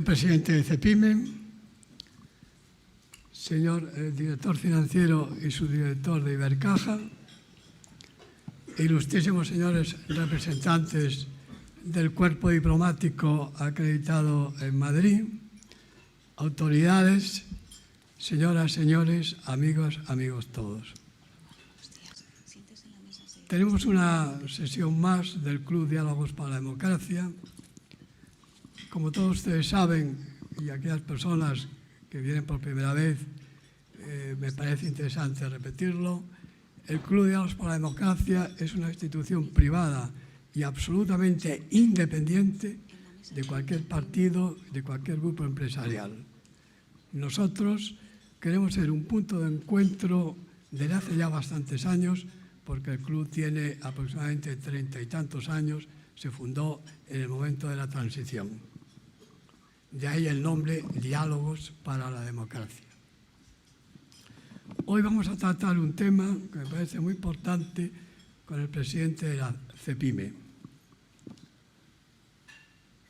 presidente de CEPIME, señor director financiero y subdirector de Ibercaja, ilustrísimos señores representantes del cuerpo diplomático acreditado en Madrid, autoridades, señoras, señores, amigos todos. Tenemos una sesión más del Club Diálogos para la Democracia. Como todos ustedes saben, y aquellas personas que vienen por primera vez, me parece interesante repetirlo, el Club Diálogos para la Democracia es una institución privada y absolutamente independiente de cualquier partido, de cualquier grupo empresarial. Nosotros queremos ser un punto de encuentro desde hace ya bastantes años, porque el club tiene aproximadamente 30 y tantos años, se fundó en el momento de la transición. De ahí el nombre Diálogos para la Democracia. Hoy vamos a tratar un tema que me parece muy importante con el presidente de la CEPIME,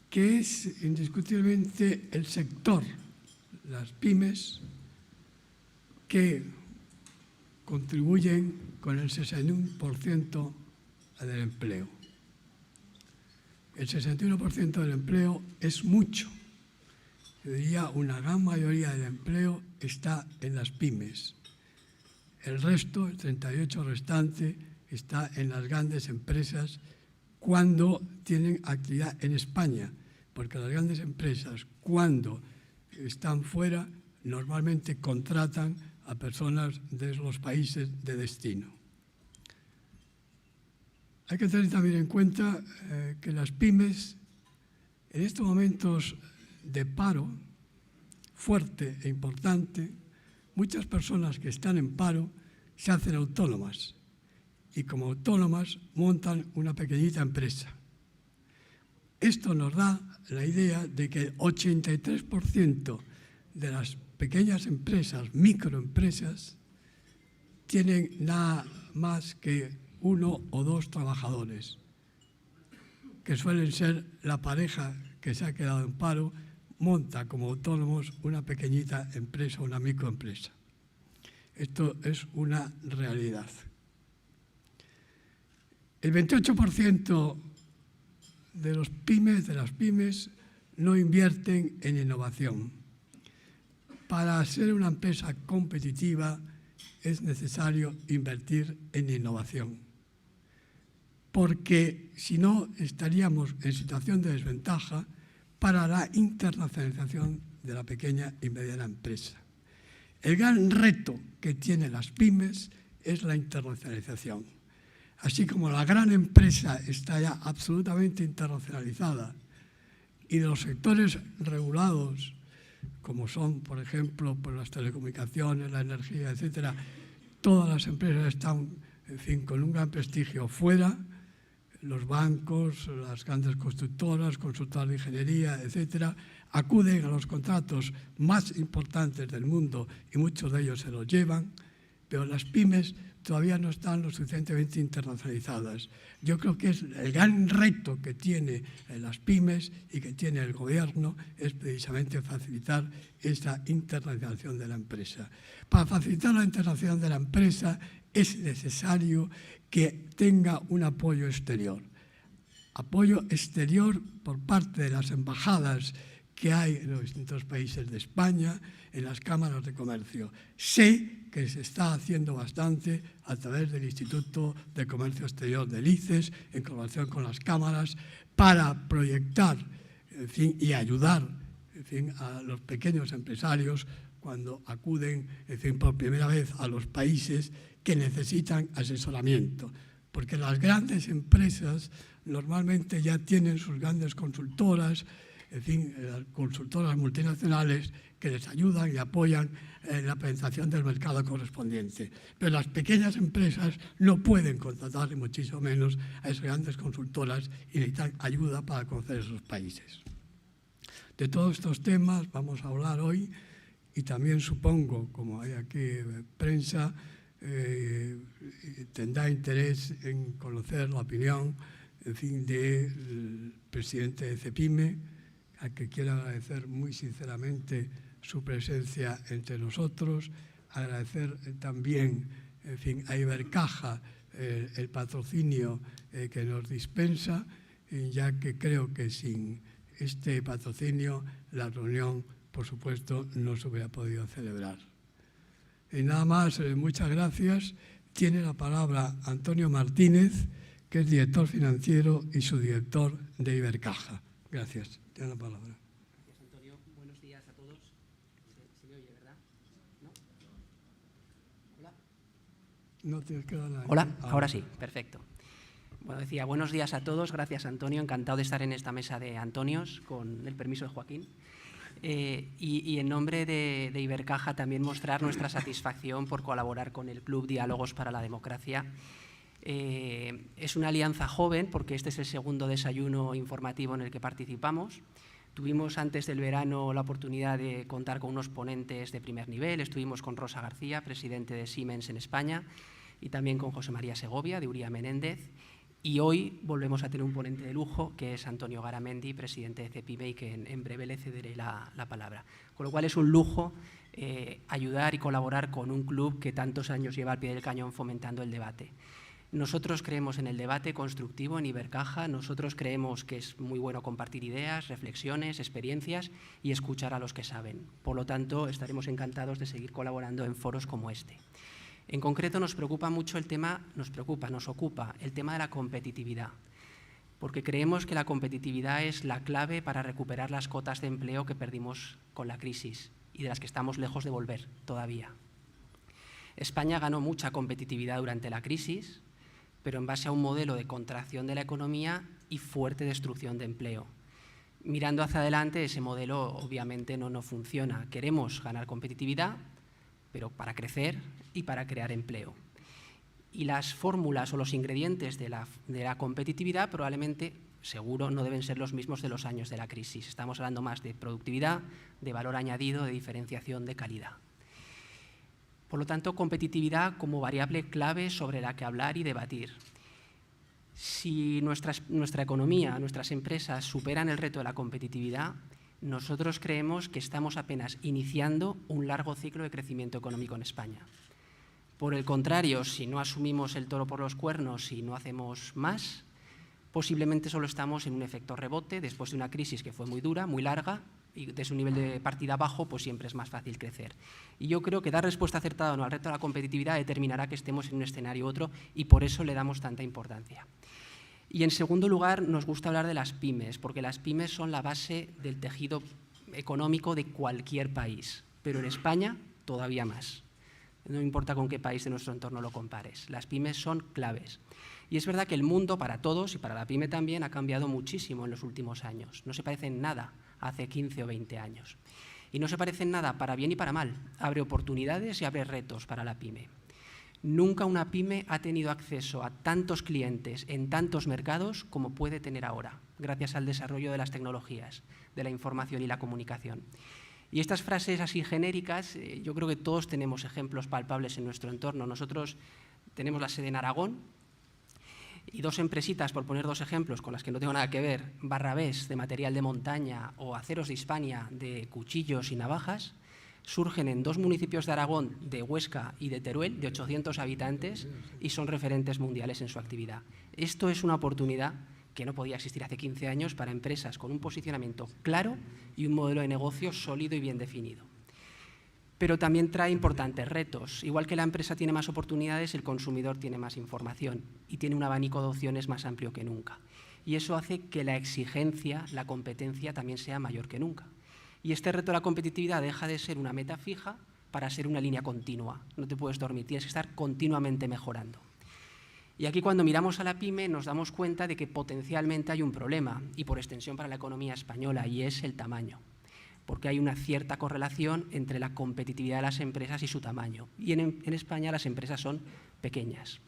que es indiscutiblemente el sector, las pymes, que contribuyen con el 61% del empleo. El 61% del empleo es mucho. Yo diría una gran mayoría del empleo está en las pymes. El resto, el 38% restante, está en las grandes empresas cuando tienen actividad en España, porque las grandes empresas, cuando están fuera, normalmente contratan a personas de los países de destino. Hay que tener también en cuenta que las pymes, en estos momentos de paro fuerte e importante, muchas personas que están en paro se hacen autónomas y como autónomas montan una pequeñita empresa. Esto nos da la idea de que el 83% de las pequeñas empresas, microempresas, tienen nada más que 1 o 2 trabajadores, que suelen ser la pareja que se ha quedado en paro, monta como autónomos una pequeñita empresa, una microempresa. Esto es una realidad. El 28% de las pymes no invierten en innovación. Para ser una empresa competitiva es necesario invertir en innovación, porque si no estaríamos en situación de desventaja para la internacionalización de la pequeña y mediana empresa. El gran reto que tienen las pymes es la internacionalización. Así como la gran empresa está ya absolutamente internacionalizada y de los sectores regulados, como son, por ejemplo, pues las telecomunicaciones, la energía, etcétera, todas las empresas están, en fin, con un gran prestigio fuera, los bancos, las grandes constructoras, consultoras de ingeniería, etcétera, acuden a los contratos más importantes del mundo y muchos de ellos se los llevan, pero las pymes todavía no están lo suficientemente internacionalizadas. Yo creo que es el gran reto que tiene las pymes y que tiene el gobierno es precisamente facilitar esa internacionalización de la empresa. Para facilitar la internacionalización de la empresa es necesario que tenga un apoyo exterior. Apoyo exterior por parte de las embajadas que hay en los distintos países de España, en las cámaras de comercio. Sé que se está haciendo bastante a través del Instituto de Comercio Exterior del ICES, en colaboración con las cámaras, para proyectar, en fin, y ayudar, en fin, a los pequeños empresarios cuando acuden, en fin, por primera vez a los países que necesitan asesoramiento. Porque las grandes empresas normalmente ya tienen sus grandes consultoras, en fin, las consultoras multinacionales que les ayudan y apoyan en la penetración del mercado correspondiente. Pero las pequeñas empresas no pueden contratar, ni muchísimo menos, a esas grandes consultoras y necesitan ayuda para conocer esos países. De todos estos temas vamos a hablar hoy y también supongo, como hay aquí prensa, tendrá interés en conocer la opinión, en fin, del presidente de CEPIME, al que quiero agradecer muy sinceramente su presencia entre nosotros, agradecer también, en fin, a Ibercaja el patrocinio que nos dispensa, ya que creo que sin este patrocinio la reunión, por supuesto, no se hubiera podido celebrar. Y nada más, muchas gracias. Tiene la palabra Antonio Martínez, que es director financiero y subdirector de Ibercaja. Gracias. Tiene la palabra. Gracias, Antonio. Buenos días a todos. ¿Se me oye, verdad? ¿No? ¿Hola? No tienes que dar la... Hola, ahora sí, perfecto. Bueno, decía, buenos días a todos. Gracias, Antonio. Encantado de estar en esta mesa de Antonios, con el permiso de Joaquín. Y en nombre de Ibercaja también mostrar nuestra satisfacción por colaborar con el Club Diálogos para la Democracia. Es una alianza joven porque este es el segundo desayuno informativo en el que participamos. Tuvimos antes del verano la oportunidad de contar con unos ponentes de primer nivel. Estuvimos con Rosa García, presidente de Siemens en España, y también con José María Segovia, de Uría Menéndez. Y hoy volvemos a tener un ponente de lujo, que es Antonio Garamendi, presidente de Cepime, y que en breve le cederé la palabra. Con lo cual es un lujo ayudar y colaborar con un club que tantos años lleva al pie del cañón fomentando el debate. Nosotros creemos en el debate constructivo en Ibercaja, nosotros creemos que es muy bueno compartir ideas, reflexiones, experiencias y escuchar a los que saben. Por lo tanto, estaremos encantados de seguir colaborando en foros como este. En concreto, nos ocupa el tema de la competitividad, porque creemos que la competitividad es la clave para recuperar las cotas de empleo que perdimos con la crisis y de las que estamos lejos de volver todavía. España ganó mucha competitividad durante la crisis, pero en base a un modelo de contracción de la economía y fuerte destrucción de empleo. Mirando hacia adelante, ese modelo obviamente no funciona. Queremos ganar competitividad, pero para crecer y para crear empleo. Y las fórmulas o los ingredientes de la competitividad probablemente, seguro, no deben ser los mismos de los años de la crisis. Estamos hablando más de productividad, de valor añadido, de diferenciación, de calidad. Por lo tanto, competitividad como variable clave sobre la que hablar y debatir. Si nuestra economía, nuestras empresas superan el reto de la competitividad, nosotros creemos que estamos apenas iniciando un largo ciclo de crecimiento económico en España. Por el contrario, si no asumimos el toro por los cuernos y no hacemos más, posiblemente solo estamos en un efecto rebote después de una crisis que fue muy dura, muy larga, y desde un nivel de partida bajo, pues siempre es más fácil crecer. Y yo creo que dar respuesta acertada o no al reto de la competitividad determinará que estemos en un escenario u otro y por eso le damos tanta importancia. Y en segundo lugar, nos gusta hablar de las pymes, porque las pymes son la base del tejido económico de cualquier país, pero en España todavía más. No importa con qué país de nuestro entorno lo compares, las pymes son claves. Y es verdad que el mundo para todos y para la pyme también ha cambiado muchísimo en los últimos años. No se parece en nada a hace 15 o 20 años. Y no se parece en nada para bien y para mal. Abre oportunidades y abre retos para la pyme. Nunca una pyme ha tenido acceso a tantos clientes en tantos mercados como puede tener ahora, gracias al desarrollo de las tecnologías, de la información y la comunicación. Y estas frases así genéricas, yo creo que todos tenemos ejemplos palpables en nuestro entorno. Nosotros tenemos la sede en Aragón y dos empresitas, por poner dos ejemplos con las que no tengo nada que ver, Barrabés, de material de montaña, o Aceros de Hispania, de cuchillos y navajas, surgen en dos municipios de Aragón, de Huesca y de Teruel, de 800 habitantes, y son referentes mundiales en su actividad. Esto es una oportunidad que no podía existir hace 15 años para empresas con un posicionamiento claro y un modelo de negocio sólido y bien definido. Pero también trae importantes retos. Igual que la empresa tiene más oportunidades, el consumidor tiene más información y tiene un abanico de opciones más amplio que nunca. Y eso hace que la exigencia, la competencia también sea mayor que nunca. Y este reto de la competitividad deja de ser una meta fija para ser una línea continua. No te puedes dormir, tienes que estar continuamente mejorando. Y aquí cuando miramos a la pyme nos damos cuenta de que potencialmente hay un problema, y por extensión para la economía española, y es el tamaño. Porque hay una cierta correlación entre la competitividad de las empresas y su tamaño. Y en España las empresas son pequeñas.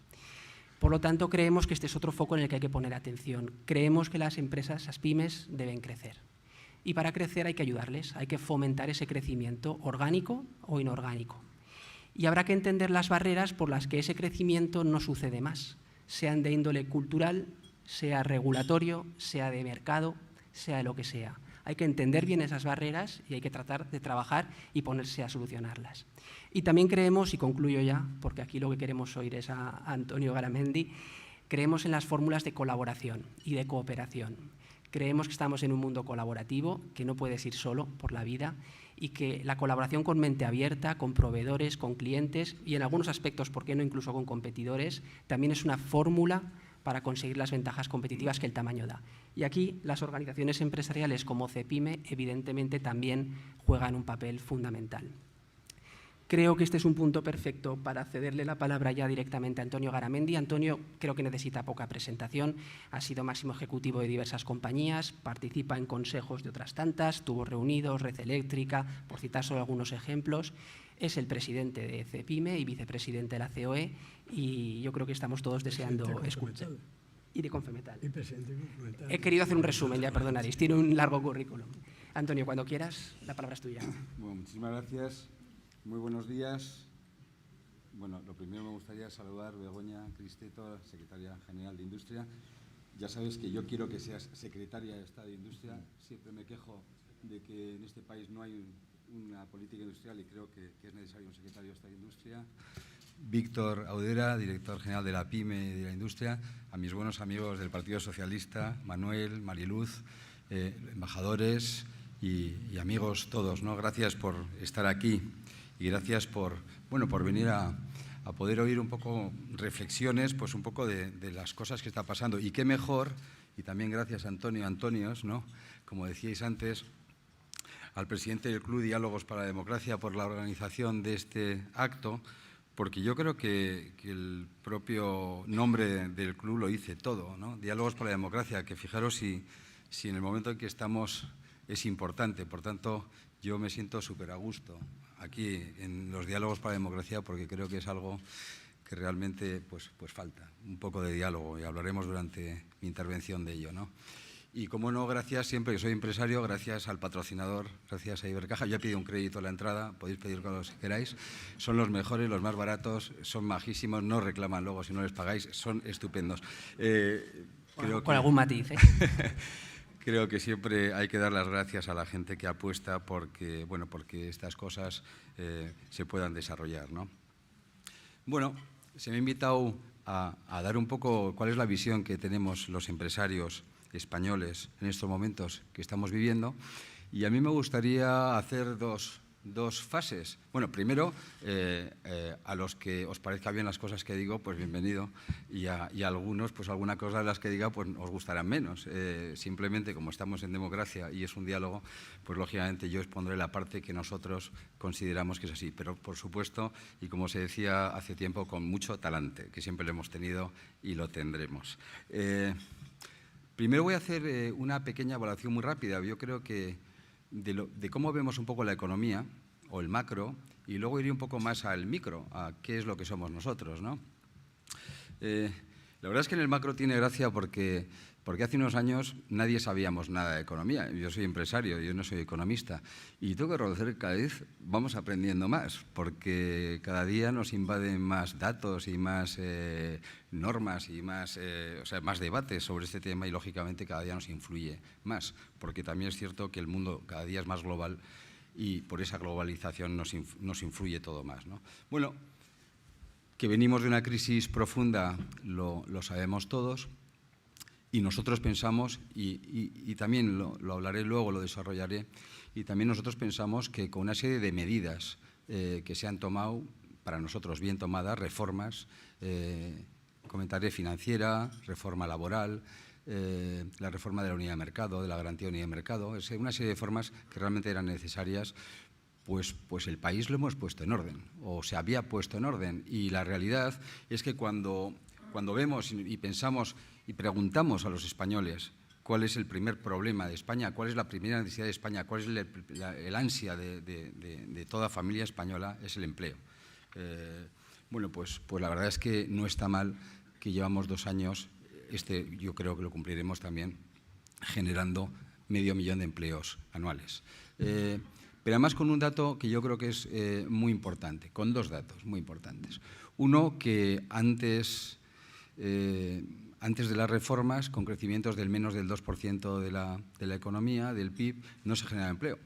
Por lo tanto, creemos que este es otro foco en el que hay que poner atención. Creemos que las empresas, las pymes, deben crecer. Y para crecer hay que ayudarles, hay que fomentar ese crecimiento orgánico o inorgánico. Y habrá que entender las barreras por las que ese crecimiento no sucede más, sean de índole cultural, sea regulatorio, sea de mercado, sea de lo que sea. Hay que entender bien esas barreras y hay que tratar de trabajar y ponerse a solucionarlas. Y también creemos, y concluyo ya, porque aquí lo que queremos oír es a Antonio Garamendi, creemos en las fórmulas de colaboración y de cooperación. Creemos que estamos en un mundo colaborativo, que no puedes ir solo por la vida y que la colaboración con mente abierta, con proveedores, con clientes y en algunos aspectos, ¿por qué no incluso con competidores?, también es una fórmula para conseguir las ventajas competitivas que el tamaño da. Y aquí las organizaciones empresariales como CEPIME evidentemente también juegan un papel fundamental. Creo que este es un punto perfecto para cederle la palabra ya directamente a Antonio Garamendi. Antonio creo que necesita poca presentación, ha sido máximo ejecutivo de diversas compañías, participa en consejos de otras tantas, tuvo reunidos, Red Eléctrica, por citar solo algunos ejemplos. Es el presidente de CEPIME y vicepresidente de la COE y yo creo que estamos todos deseando escuchar. Y de Confemetal. Y presidente de Confemetal. He querido hacer un resumen, ya perdonaréis, tiene un largo currículum. Antonio, cuando quieras, la palabra es tuya. Bueno, muchísimas gracias. Muy buenos días. Bueno, lo primero me gustaría saludar a Begoña Cristeto, secretaria general de Industria. Ya sabes que yo quiero que seas secretaria de Estado de Industria. Siempre me quejo de que en este país no hay una política industrial y creo que es necesario un secretario de Estado de Industria. Víctor Audera, director general de la PYME y de la Industria. A mis buenos amigos del Partido Socialista, Manuel, Mariluz, embajadores y amigos todos, ¿no? Gracias por estar aquí. Y gracias por venir a poder oír un poco reflexiones, pues un poco de las cosas que está pasando. Y qué mejor, y también gracias a Antonios, ¿no? Como decíais antes, al presidente del Club Diálogos para la Democracia por la organización de este acto, porque yo creo que el propio nombre del club lo dice todo, ¿no? Diálogos por la Democracia, que fijaros si en el momento en que estamos es importante. Por tanto, yo me siento súper a gusto aquí en los diálogos para la democracia porque creo que es algo que realmente pues falta, un poco de diálogo y hablaremos durante mi intervención de ello, ¿no? Y como no, gracias siempre que soy empresario, gracias al patrocinador, gracias a Ibercaja. Yo he pedido un crédito a la entrada, podéis pedir cuando queráis. Son los mejores, los más baratos, son majísimos, no reclaman luego si no les pagáis, son estupendos. Con algún matiz, ¿eh? Creo que siempre hay que dar las gracias a la gente que apuesta porque estas cosas se puedan desarrollar, ¿no? Bueno, se me ha invitado a dar un poco cuál es la visión que tenemos los empresarios españoles en estos momentos que estamos viviendo y a mí me gustaría hacer dos fases. Bueno, primero, a los que os parezca bien las cosas que digo, pues bienvenido, y a algunos, pues alguna cosa de las que diga, pues os gustarán menos. Simplemente, como estamos en democracia y es un diálogo, pues lógicamente yo expondré la parte que nosotros consideramos que es así, pero por supuesto, y como se decía hace tiempo, con mucho talante, que siempre lo hemos tenido y lo tendremos. Primero voy a hacer una pequeña evaluación muy rápida. Yo creo que de cómo vemos un poco la economía o el macro y luego iré un poco más al micro, a qué es lo que somos nosotros, ¿no? La verdad es que en el macro tiene gracia porque hace unos años nadie sabíamos nada de economía. Yo soy empresario, yo no soy economista. Y tengo que reconocer que cada vez vamos aprendiendo más, porque cada día nos invaden más datos y más normas y más debates sobre este tema y, lógicamente, cada día nos influye más, porque también es cierto que el mundo cada día es más global y por esa globalización nos influye todo más, ¿no? Bueno, que venimos de una crisis profunda lo sabemos todos. Y nosotros pensamos, y también lo hablaré luego, lo desarrollaré, y también nosotros pensamos que con una serie de medidas que se han tomado, para nosotros bien tomadas, reformas, comentaré financiera, reforma laboral, la reforma de la unidad de mercado, de la garantía de unidad de mercado, es una serie de reformas que realmente eran necesarias, pues el país lo hemos puesto en orden, o se había puesto en orden. Y la realidad es que cuando vemos y pensamos y preguntamos a los españoles cuál es el primer problema de España, cuál es la primera necesidad de España, cuál es el ansia de toda familia española, es el empleo. Bueno, pues la verdad es que no está mal que llevamos 2 años, yo creo que lo cumpliremos también, generando 500.000 de empleos anuales. Pero además con un dato que yo creo que es muy importante, con 2 datos muy importantes. Uno, que antes antes de las reformas, con crecimientos del menos del 2% de la economía, del PIB, no se genera empleo.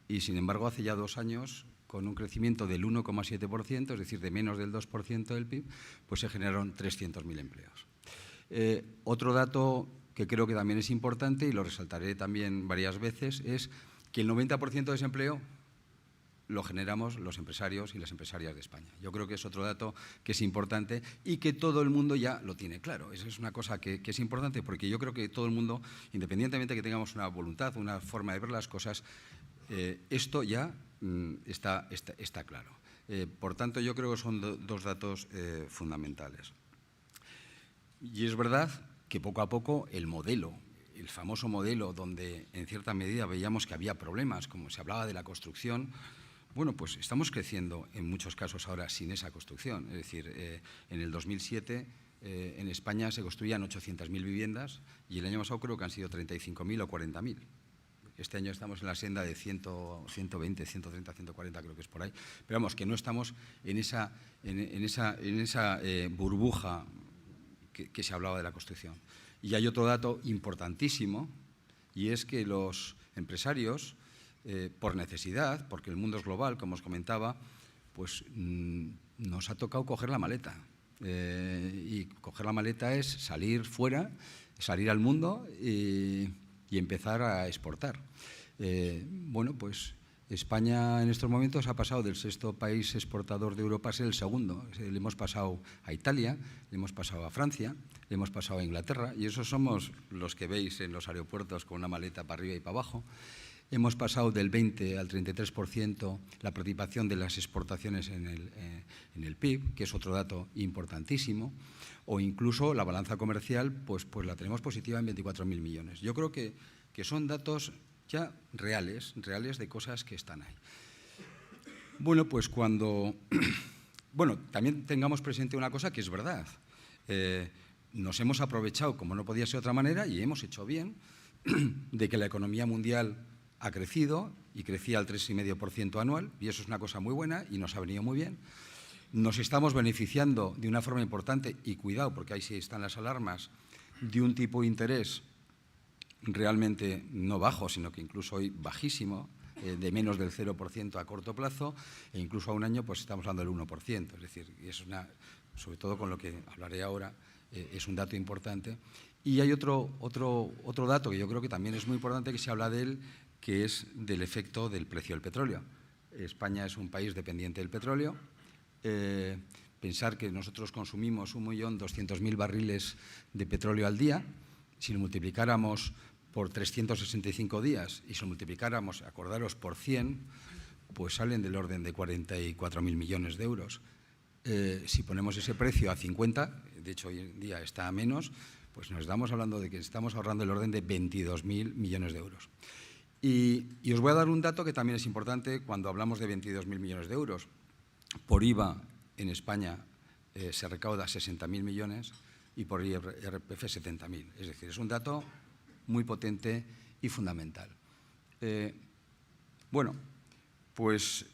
Y, sin embargo, hace ya 2 años, con un crecimiento del 1,7%, es decir, de menos del 2% del PIB, pues se generaron 300.000 empleos. Otro dato que creo que también es importante, y lo resaltaré también varias veces, es que el 90% de ese empleo lo generamos los empresarios y las empresarias de España. Yo creo que es otro dato que es importante y que todo el mundo ya lo tiene claro. Esa es una cosa que es importante, porque yo creo que todo el mundo, independientemente de que tengamos una voluntad, una forma de ver las cosas, esto ya está claro. Por tanto, yo creo que son dos datos fundamentales. Y es verdad que poco a poco el modelo, el famoso modelo donde en cierta medida veíamos que había problemas, como se hablaba de la construcción, bueno, pues estamos creciendo en muchos casos ahora sin esa construcción. Es decir, en el 2007 en España se construían 800.000 viviendas y el año pasado creo que han sido 35.000 o 40.000. Este año estamos en la senda de 120, 130, 140, creo que es por ahí. Pero vamos, que no estamos en esa burbuja que se hablaba de la construcción. Y hay otro dato importantísimo, y es que los empresarios, por necesidad, porque el mundo es global, como os comentaba, pues nos ha tocado coger la maleta. Y coger la maleta es salir fuera, salir al mundo y empezar a exportar. Bueno, pues España en estos momentos ha pasado del 6º país exportador de Europa a ser el 2º. Le hemos pasado a Italia, le hemos pasado a Francia, le hemos pasado a Inglaterra, y esos somos los que veis en los aeropuertos con una maleta para arriba y para abajo. Hemos pasado del 20 al 33% la participación de las exportaciones en el PIB, que es otro dato importantísimo, o incluso la balanza comercial, pues la tenemos positiva en 24.000 millones. Yo creo que son datos ya reales de cosas que están ahí. Bueno, pues también tengamos presente una cosa que es verdad. Nos hemos aprovechado, como no podía ser de otra manera, y hemos hecho bien, de que la economía mundial ha crecido y crecía al 3,5% anual, y eso es una cosa muy buena y nos ha venido muy bien. Nos estamos beneficiando de una forma importante, y cuidado, porque ahí sí están las alarmas, de un tipo de interés realmente no bajo, sino que incluso hoy bajísimo, de menos del 0% a corto plazo, e incluso a un año pues estamos hablando del 1%. Es decir, y eso es sobre todo con lo que hablaré ahora, es un dato importante. Y hay otro dato que yo creo que también es muy importante, que se habla de él, que es del efecto del precio del petróleo. España es un país dependiente del petróleo. Pensar que nosotros consumimos 1.200.000 barriles de petróleo al día. Si lo multiplicáramos por 365 días y si lo multiplicáramos, acordaros, por 100, pues salen del orden de 44.000 millones de euros. Si ponemos ese precio a 50, de hecho hoy en día está a menos, pues nos estamos hablando de que estamos ahorrando el orden de 22.000 millones de euros. Y os voy a dar un dato que también es importante cuando hablamos de 22.000 millones de euros. Por IVA en España se recauda 60.000 millones y por IRPF 70.000. Es decir, es un dato muy potente y fundamental. Bueno, pues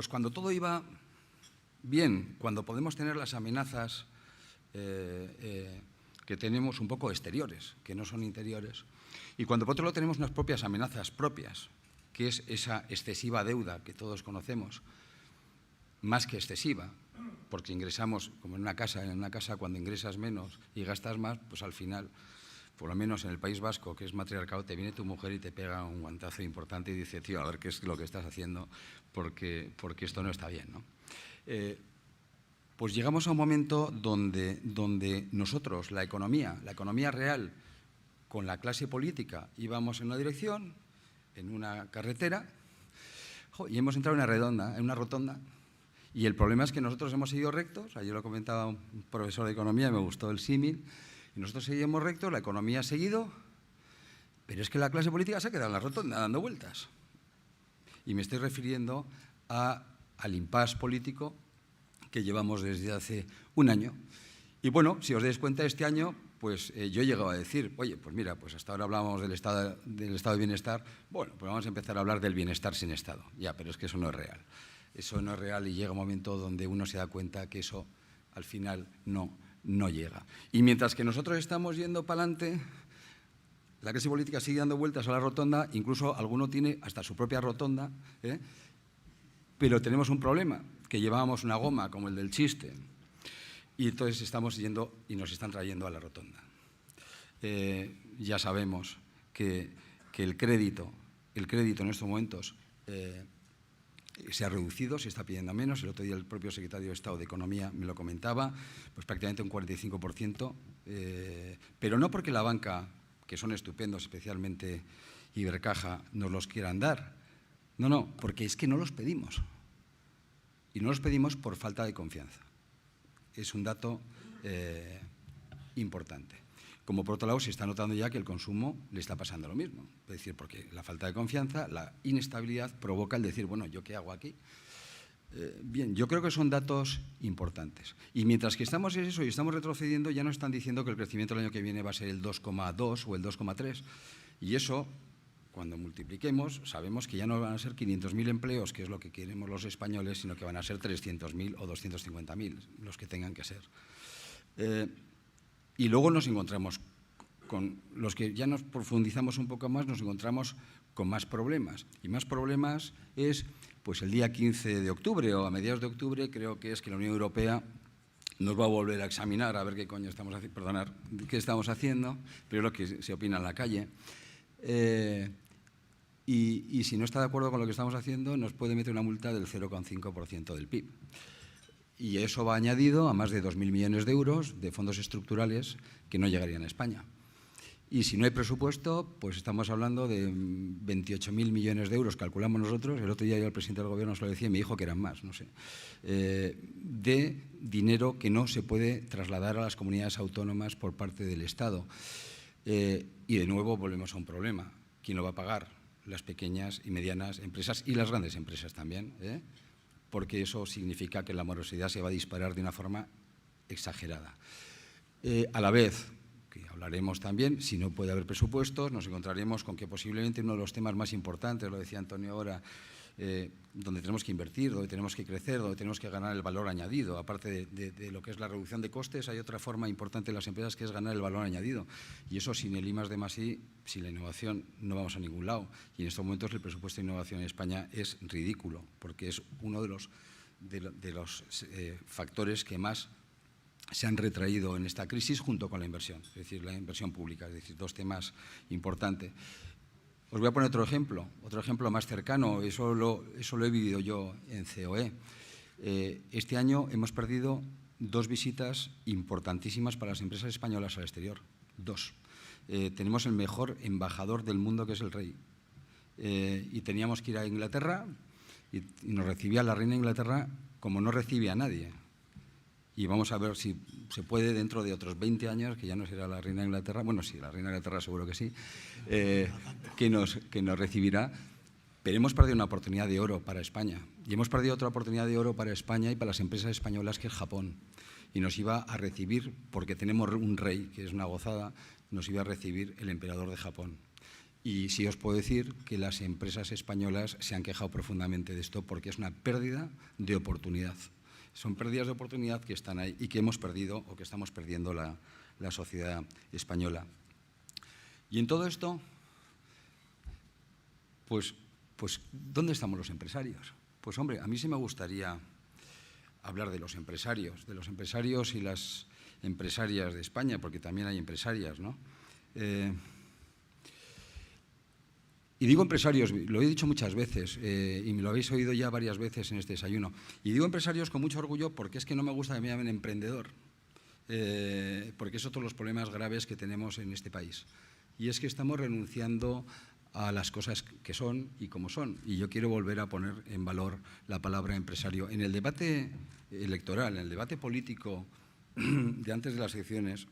cuando todo iba bien, cuando podemos tener las amenazas que tenemos un poco exteriores, que no son interiores, y cuando por otro lado tenemos unas propias amenazas propias, que es esa excesiva deuda que todos conocemos, más que excesiva, porque ingresamos, como en una casa cuando ingresas menos y gastas más, pues al final, por lo menos en el País Vasco, que es matriarcado, te viene tu mujer y te pega un guantazo importante y dice, tío, a ver qué es lo que estás haciendo, porque esto no está bien, ¿no? Pues llegamos a un momento donde nosotros, la economía real, con la clase política, íbamos en una dirección, en una carretera, y hemos entrado en una rotonda, y el problema es que nosotros hemos seguido rectos. Ayer lo comentaba un profesor de economía, me gustó el símil, y nosotros seguimos rectos, la economía ha seguido, pero es que la clase política se ha quedado en la rotonda dando vueltas. Y me estoy refiriendo al impasse político que llevamos desde hace un año. Y bueno, si os dais cuenta, este año pues yo he llegado a decir, oye, pues mira, pues hasta ahora hablábamos del estado de bienestar, bueno, pues vamos a empezar a hablar del bienestar sin Estado. Ya, pero es que eso no es real. Eso no es real y llega un momento donde uno se da cuenta que eso al final no no llega. Y mientras que nosotros estamos yendo para adelante, la clase política sigue dando vueltas a la rotonda, incluso alguno tiene hasta su propia rotonda, pero tenemos un problema, que llevábamos una goma como el del chiste, y entonces estamos yendo y nos están trayendo a la rotonda. Ya sabemos que el crédito en estos momentos se ha reducido, se está pidiendo menos. El otro día el propio secretario de Estado de Economía me lo comentaba, pues prácticamente un 45%, pero no porque la banca, que son estupendos, especialmente Ibercaja, nos los quieran dar. No, porque es que no los pedimos. Y no los pedimos por falta de confianza. Es un dato importante. Como por otro lado se está notando ya que el consumo le está pasando lo mismo. Es decir, porque la falta de confianza, la inestabilidad provoca el decir, bueno, ¿yo qué hago aquí? Bien, yo creo que son datos importantes. Y mientras que estamos en eso y estamos retrocediendo, ya nos están diciendo que el crecimiento el año que viene va a ser el 2,2 o el 2,3. Y eso, cuando multipliquemos, sabemos que ya no van a ser 500.000 empleos, que es lo que queremos los españoles, sino que van a ser 300.000 o 250.000, los que tengan que ser. Y luego nos encontramos con los que ya nos profundizamos un poco más, nos encontramos con más problemas. Y más problemas es, pues el día 15 de octubre o a mediados de octubre, creo que es que la Unión Europea nos va a volver a examinar a ver qué coño estamos haciendo, perdonar, qué estamos haciendo, pero es lo que se opina en la calle. Y si no está de acuerdo con lo que estamos haciendo, nos puede meter una multa del 0,5% del PIB. Y eso va añadido a más de 2.000 millones de euros de fondos estructurales que no llegarían a España. Y si no hay presupuesto, pues estamos hablando de 28.000 millones de euros, calculamos nosotros, el otro día yo al presidente del Gobierno se lo decía y me dijo que eran más, no sé, de dinero que no se puede trasladar a las comunidades autónomas por parte del Estado. Y de nuevo volvemos a un problema. ¿Quién lo va a pagar? Las pequeñas y medianas empresas y las grandes empresas también, porque eso significa que la morosidad se va a disparar de una forma exagerada. A la vez, que hablaremos también, si no puede haber presupuestos, nos encontraremos con que posiblemente uno de los temas más importantes, lo decía Antonio ahora, donde tenemos que invertir, donde tenemos que crecer, donde tenemos que ganar el valor añadido. Aparte de lo que es la reducción de costes, hay otra forma importante en las empresas que es ganar el valor añadido. Y eso sin el I+D+I, sin la innovación, no vamos a ningún lado. Y en estos momentos el presupuesto de innovación en España es ridículo, porque es uno de los factores que más se han retraído en esta crisis junto con la inversión, es decir, la inversión pública, es decir, dos temas importantes. Os voy a poner otro ejemplo más cercano, eso lo he vivido yo en COE. Este año hemos perdido 2 visitas importantísimas para las empresas españolas al exterior, 2. Tenemos el mejor embajador del mundo, que es el rey, y teníamos que ir a Inglaterra y nos recibía la reina de Inglaterra como no recibe a nadie. Y vamos a ver si se puede dentro de otros 20 años, que ya no será la reina de Inglaterra, bueno, sí, la reina de Inglaterra seguro que sí, que nos recibirá, pero hemos perdido una oportunidad de oro para España. Y hemos perdido otra oportunidad de oro para España y para las empresas españolas, que es Japón. Y nos iba a recibir, porque tenemos un rey, que es una gozada, nos iba a recibir el emperador de Japón. Y sí os puedo decir que las empresas españolas se han quejado profundamente de esto, porque es una pérdida de oportunidad. Son pérdidas de oportunidad que están ahí y que hemos perdido o que estamos perdiendo la sociedad española. Y en todo esto, pues, ¿dónde estamos los empresarios? Pues, hombre, a mí sí me gustaría hablar de los empresarios y las empresarias de España, porque también hay empresarias, ¿no? Y digo empresarios, lo he dicho muchas veces y me lo habéis oído ya varias veces en este desayuno. Y digo empresarios con mucho orgullo porque es que no me gusta que me llamen emprendedor, porque es otro de los problemas graves que tenemos en este país. Y es que estamos renunciando a las cosas que son y como son. Y yo quiero volver a poner en valor la palabra empresario. En el debate electoral, en el debate político de antes de las elecciones,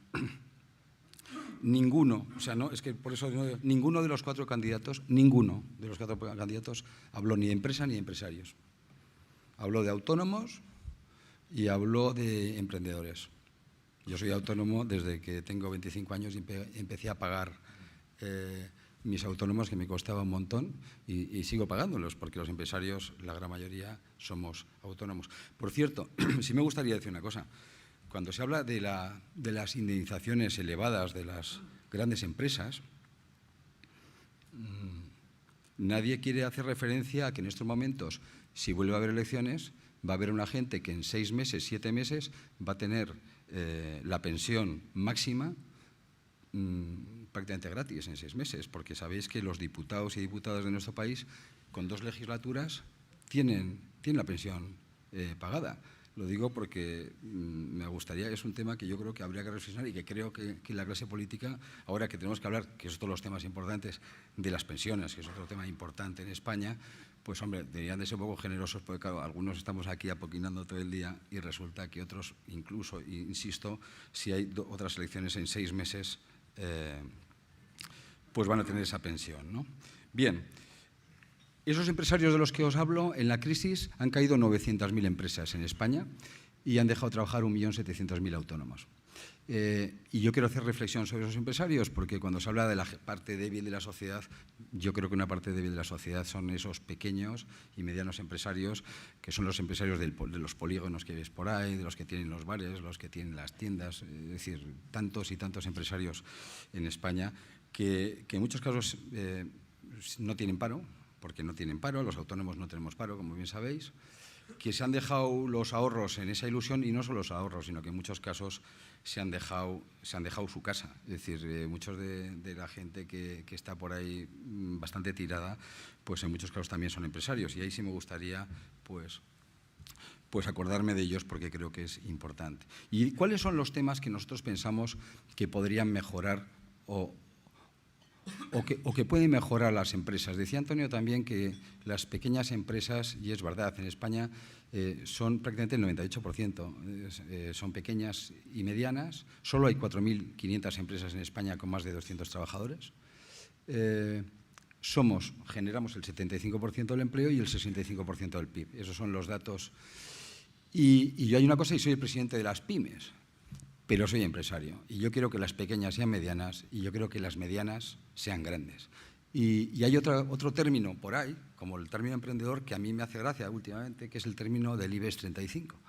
ninguno, o sea, no, es que por eso ninguno de los cuatro candidatos habló ni de empresa ni de empresarios. Habló de autónomos y habló de emprendedores. Yo soy autónomo desde que tengo 25 años y empecé a pagar mis autónomos, que me costaba un montón, y sigo pagándolos, porque los empresarios, la gran mayoría, somos autónomos. Por cierto, sí me gustaría decir una cosa. cuando se habla de las indemnizaciones elevadas de las grandes empresas, nadie quiere hacer referencia a que en estos momentos, si vuelve a haber elecciones, va a haber una gente que en 6 meses, 7 meses va a tener la pensión máxima prácticamente gratis en 6 meses, porque sabéis que los diputados y diputadas de nuestro país, con 2 legislaturas, tienen la pensión pagada. Lo digo porque me gustaría, es un tema que yo creo que habría que reflexionar y que creo que la clase política, ahora que tenemos que hablar, que es otro de los temas importantes, de las pensiones, que es otro tema importante en España, pues hombre, deberían de ser un poco generosos, porque claro, algunos estamos aquí apoquinando todo el día y resulta que otros, incluso, insisto, si hay otras elecciones en 6 meses, pues van a tener esa pensión, ¿no? Bien. Esos empresarios de los que os hablo, en la crisis han caído 900.000 empresas en España y han dejado trabajar 1.700.000 autónomos. Y yo quiero hacer reflexión sobre esos empresarios porque cuando se habla de la parte débil de la sociedad, yo creo que una parte débil de la sociedad son esos pequeños y medianos empresarios, que son los empresarios de los polígonos que ves por ahí, de los que tienen los bares, los que tienen las tiendas, es decir, tantos y tantos empresarios en España que en muchos casos no tienen paro, porque no tienen paro, los autónomos no tenemos paro, como bien sabéis, que se han dejado los ahorros en esa ilusión, y no solo los ahorros, sino que en muchos casos se han dejado su casa. Es decir, muchos de la gente que está por ahí bastante tirada, pues en muchos casos también son empresarios, y ahí sí me gustaría pues acordarme de ellos porque creo que es importante. ¿Y cuáles son los temas que nosotros pensamos que podrían mejorar o que pueden mejorar las empresas? Decía Antonio también que las pequeñas empresas, y es verdad, en España son prácticamente el 98%, son pequeñas y medianas. Solo hay 4.500 empresas en España con más de 200 trabajadores. Generamos el 75% del empleo y el 65% del PIB. Esos son los datos. Y yo hay una cosa, y soy el presidente de las pymes, pero soy empresario y yo quiero que las pequeñas sean medianas y yo quiero que las medianas sean grandes. Y hay otro término por ahí, como el término emprendedor, que a mí me hace gracia últimamente, que es el término del IBEX 35,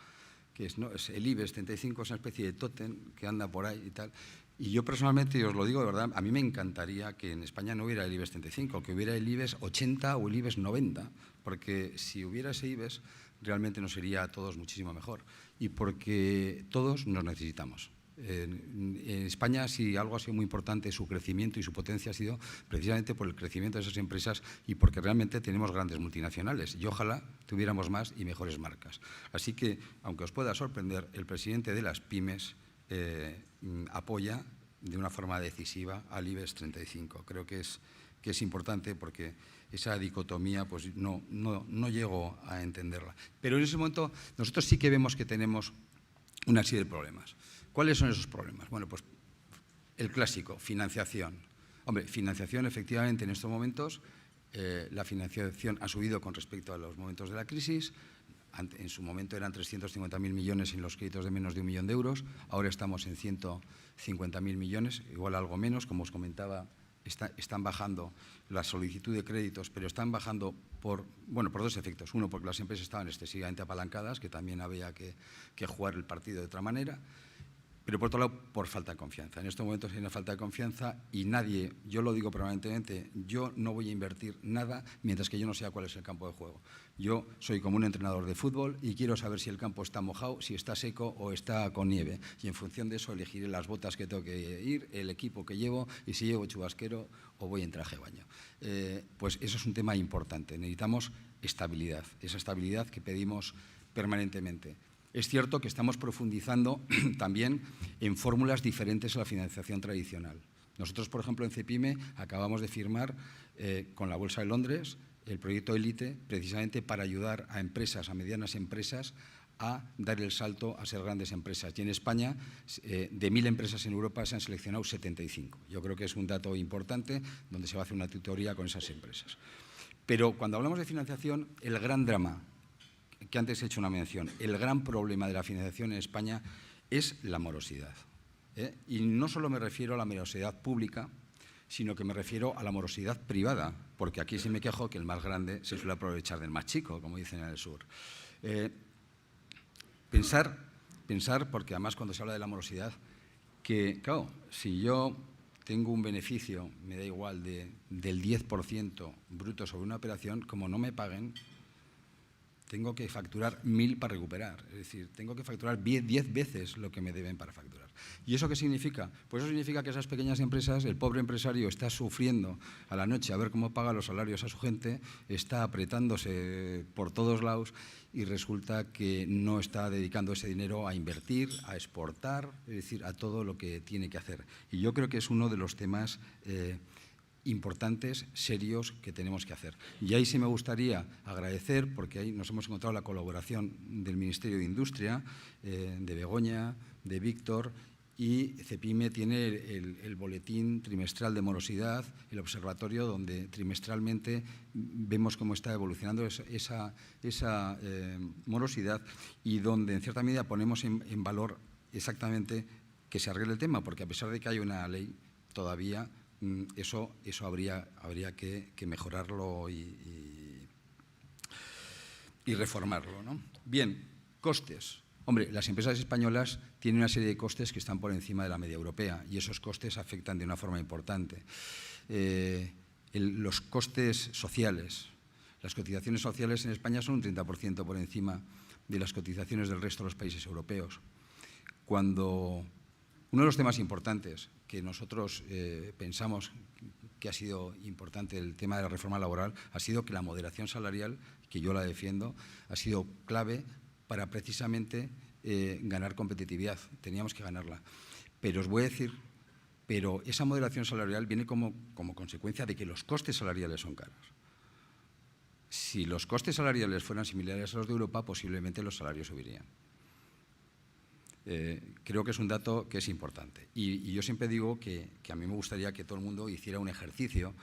que es el IBEX 35 es una especie de tótem que anda por ahí y tal. Y yo personalmente, y os lo digo de verdad, a mí me encantaría que en España no hubiera el IBEX 35, que hubiera el IBEX 80 o el IBEX 90, porque si hubiera ese IBEX realmente nos iría a todos muchísimo mejor y porque todos nos necesitamos. En España, si algo ha sido muy importante, su crecimiento y su potencia ha sido precisamente por el crecimiento de esas empresas y porque realmente tenemos grandes multinacionales y ojalá tuviéramos más y mejores marcas. Así que, aunque os pueda sorprender, el presidente de las pymes apoya de una forma decisiva al IBEX 35. Creo que es importante porque esa dicotomía pues no llego a entenderla. Pero en ese momento nosotros sí que vemos que tenemos una serie de problemas. ¿Cuáles son esos problemas? Bueno, pues el clásico, financiación. Hombre, financiación, efectivamente, en estos momentos la financiación ha subido con respecto a los momentos de la crisis. En su momento eran 350.000 millones en los créditos de menos de 1 millón de euros. Ahora estamos en 150.000 millones, igual algo menos, como os comentaba. Están bajando la solicitud de créditos, pero están bajando por 2 efectos. Uno, porque las empresas estaban excesivamente apalancadas, que también había que jugar el partido de otra manera. Pero por otro lado, por falta de confianza. En estos momentos hay una falta de confianza y nadie, yo lo digo permanentemente, yo no voy a invertir nada mientras que yo no sé cuál es el campo de juego. Yo soy como un entrenador de fútbol y quiero saber si el campo está mojado, si está seco o está con nieve. Y en función de eso elegiré las botas que tengo que ir, el equipo que llevo y si llevo chubasquero o voy en traje de baño. Pues eso es un tema importante. Necesitamos estabilidad, esa estabilidad que pedimos permanentemente. Es cierto que estamos profundizando también en fórmulas diferentes a la financiación tradicional. Nosotros, por ejemplo, en Cepime acabamos de firmar con la Bolsa de Londres el proyecto Elite, precisamente para ayudar a empresas, a medianas empresas, a dar el salto a ser grandes empresas. Y en España, de 1.000 empresas en Europa, se han seleccionado 75. Yo creo que es un dato importante donde se va a hacer una tutoría con esas empresas. Pero cuando hablamos de financiación, el gran drama, que antes he hecho una mención, el gran problema de la financiación en España es la morosidad. Y no solo me refiero a la morosidad pública, sino que me refiero a la morosidad privada, porque aquí sí me quejo que el más grande se suele aprovechar del más chico, como dicen en el sur. Pensar pensar, porque además cuando se habla de la morosidad, que, claro, si yo tengo un beneficio, me da igual, del 10% bruto sobre una operación, como no me paguen, tengo que facturar 1.000 para recuperar. Es decir, tengo que facturar 10 veces lo que me deben para facturar. ¿Y eso qué significa? Pues eso significa que esas pequeñas empresas, el pobre empresario está sufriendo a la noche a ver cómo paga los salarios a su gente, está apretándose por todos lados y resulta que no está dedicando ese dinero a invertir, a exportar, es decir, a todo lo que tiene que hacer. Y yo creo que es uno de los temas importantes, serios, que tenemos que hacer. Y ahí sí me gustaría agradecer, porque ahí nos hemos encontrado la colaboración del Ministerio de Industria, de Begoña, de Víctor, y CEPIME tiene el boletín trimestral de morosidad, el observatorio donde trimestralmente vemos cómo está evolucionando esa morosidad y donde en cierta medida ponemos en valor exactamente que se arregle el tema, porque a pesar de que hay una ley, todavía eso habría que mejorarlo y reformarlo, ¿no? Bien, costes. Hombre, las empresas españolas tienen una serie de costes que están por encima de la media europea y esos costes afectan de una forma importante. Los costes sociales, las cotizaciones sociales en España son un 30% por encima de las cotizaciones del resto de los países europeos. Cuando uno de los temas importantes que nosotros pensamos que ha sido importante el tema de la reforma laboral ha sido que la moderación salarial, que yo la defiendo, ha sido clave para precisamente ganar competitividad. Teníamos que ganarla. Pero os voy a decir, pero esa moderación salarial viene como consecuencia de que los costes salariales son caros. Si los costes salariales fueran similares a los de Europa, posiblemente los salarios subirían. Creo que es un dato que es importante. Y yo siempre digo que a mí me gustaría que todo el mundo hiciera un ejercicio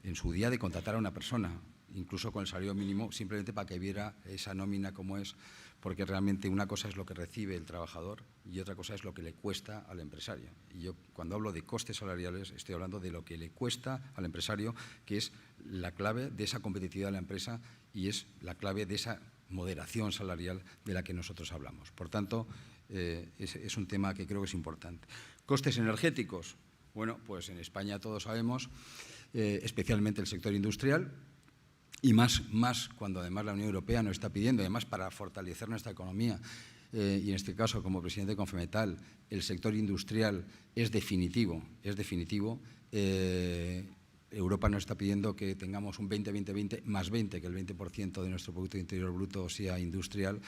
en su día de contratar a una persona, incluso con el salario mínimo, simplemente para que viera esa nómina como es, porque realmente una cosa es lo que recibe el trabajador y otra cosa es lo que le cuesta al empresario. Y yo, cuando hablo de costes salariales, estoy hablando de lo que le cuesta al empresario, que es la clave de esa competitividad de la empresa y es la clave de esa moderación salarial de la que nosotros hablamos. Por tanto, es un tema que creo que es importante. Costes energéticos. Bueno, pues en España todos sabemos, especialmente el sector industrial, y más cuando además la Unión Europea nos está pidiendo, además para fortalecer nuestra economía, y en este caso como presidente de Confemetal, el sector industrial es definitivo. Europa nos está pidiendo que tengamos un 20-20-20 más 20, que el 20% de nuestro Producto Interior Bruto sea industrial,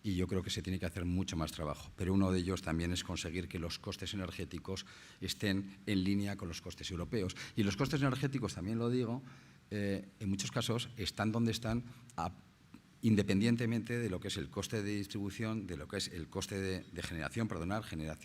y yo creo que se tiene que hacer mucho más trabajo. Pero uno de ellos también es conseguir que los costes energéticos estén en línea con los costes europeos. Y los costes energéticos, también lo digo, en muchos casos están donde están independientemente de lo que es el coste de distribución, de lo que es el coste de generación,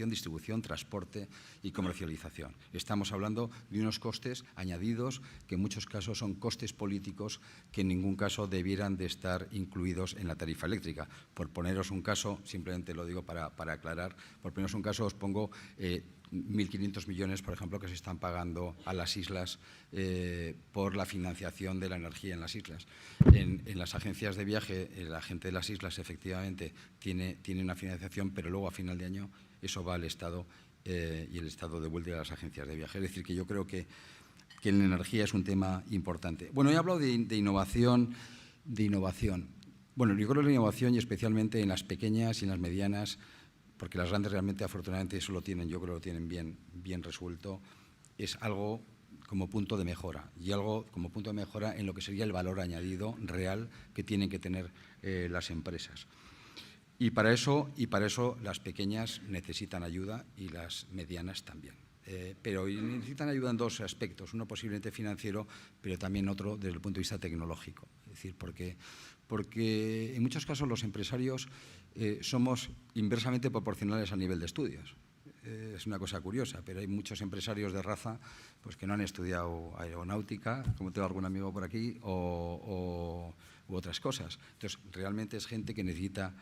distribución, transporte y comercialización. Estamos hablando de unos costes añadidos que en muchos casos son costes políticos que en ningún caso debieran de estar incluidos en la tarifa eléctrica. Por poneros un caso, simplemente lo digo para aclarar, por poneros un caso os pongo 1.500 millones, por ejemplo, que se están pagando a las islas por la financiación de la energía en las islas. En las agencias de viaje, la gente de las islas efectivamente tiene una financiación, pero luego a final de año eso va al Estado y el Estado devuelve a las agencias de viaje. Es decir, que yo creo que la energía es un tema importante. Bueno, he hablado de innovación. Bueno, yo creo que la innovación, y especialmente en las pequeñas y en las medianas, porque las grandes realmente, afortunadamente, eso lo tienen, yo creo que lo tienen bien resuelto, es algo como punto de mejora y algo como punto de mejora en lo que sería el valor añadido real que tienen que tener las empresas. Y para eso las pequeñas necesitan ayuda y las medianas también. Pero necesitan ayuda en dos aspectos, uno posiblemente financiero, pero también otro desde el punto de vista tecnológico. Es decir, porque en muchos casos los empresarios somos inversamente proporcionales a nivel de estudios. Es una cosa curiosa, pero hay muchos empresarios de raza pues, que no han estudiado aeronáutica, como tengo algún amigo por aquí, u otras cosas. Entonces, realmente es gente que necesita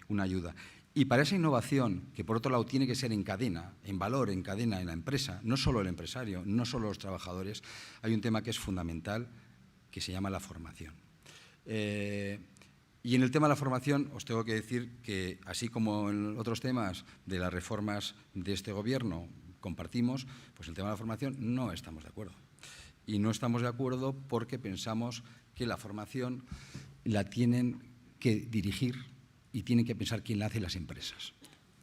una ayuda. Y para esa innovación, que por otro lado tiene que ser en cadena, en valor, en cadena, en la empresa, no solo el empresario, no solo los trabajadores, hay un tema que es fundamental, que se llama la formación. Y en el tema de la formación, os tengo que decir que, así como en otros temas de las reformas de este Gobierno compartimos, pues el tema de la formación no estamos de acuerdo. Y no estamos de acuerdo porque pensamos que la formación la tienen que dirigir y tienen que pensar quién la hace las empresas.